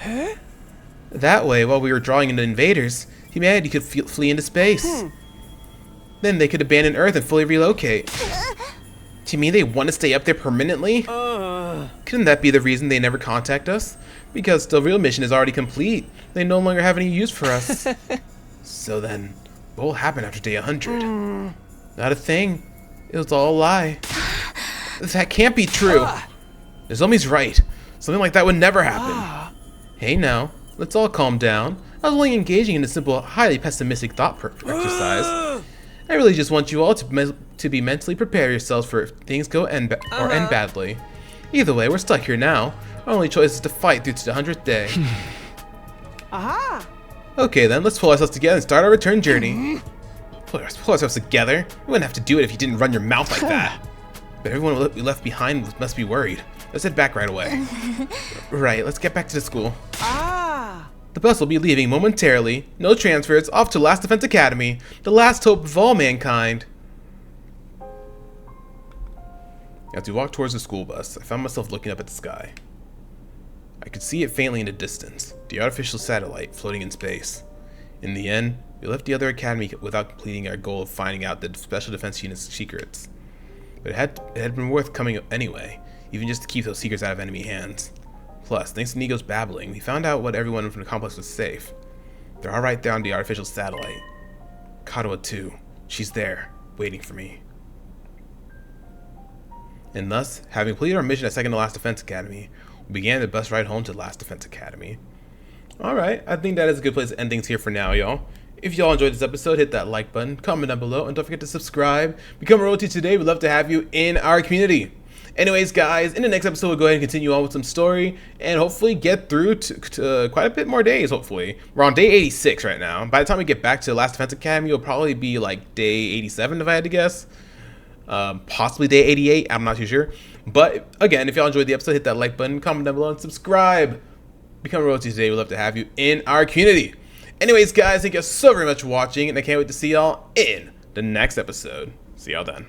That way, while we were drawing in the invaders, humanity could flee into space. Then they could abandon Earth and fully relocate. Do you mean they want to stay up there permanently? Couldn't that be the reason they never contact us? Because the real mission is already complete. They no longer have any use for us. So then, what will happen after day 100? Not a thing. It was all a lie. That can't be true. Nozomi's right. Something like that would never happen. Hey now, let's all calm down. I was only engaging in a simple, highly pessimistic thought exercise. I really just want you all to be mentally prepare yourselves for if things go end badly. Either way, we're stuck here now. Our only choice is to fight through to the 100th day. Okay then, let's pull ourselves together and start our return journey. Pull ourselves together? We wouldn't have to do it if you didn't run your mouth like that. But everyone we left behind must be worried. Let's head back right away. Right, let's get back to the school. The bus will be leaving momentarily. No transfers, off to Last Defense Academy, the last hope of all mankind. As we walked towards the school bus, I found myself looking up at the sky. I could see it faintly in the distance, the artificial satellite floating in space. In the end, we left the other academy without completing our goal of finding out the Special Defense Unit's secrets. But it had been worth coming anyway, even just to keep those secrets out of enemy hands. Plus, thanks to Nigo's babbling, we found out what everyone from the complex was safe. They're all right there on the artificial satellite. Katawa too. She's there, waiting for me. And thus, having completed our mission at second to last Defense Academy, we began the bus ride home to Last Defense Academy. Alright, I think that is a good place to end things here for now, y'all. If y'all enjoyed this episode, hit that like button, comment down below, and don't forget to subscribe. Become a royalty today. We'd love to have you in our community. Anyways, guys, in the next episode, we'll go ahead and continue on with some story and hopefully get through to quite a bit more days, hopefully. We're on day 86 right now. By the time we get back to Last Defense Academy, it'll probably be like day 87 if I had to guess. Possibly day 88, I'm not too sure. But again, if y'all enjoyed the episode, hit that like button, comment down below, and subscribe. Become a royalty today. We'd love to have you in our community. Anyways, guys, thank you so very much for watching, and I can't wait to see y'all in the next episode. See y'all then.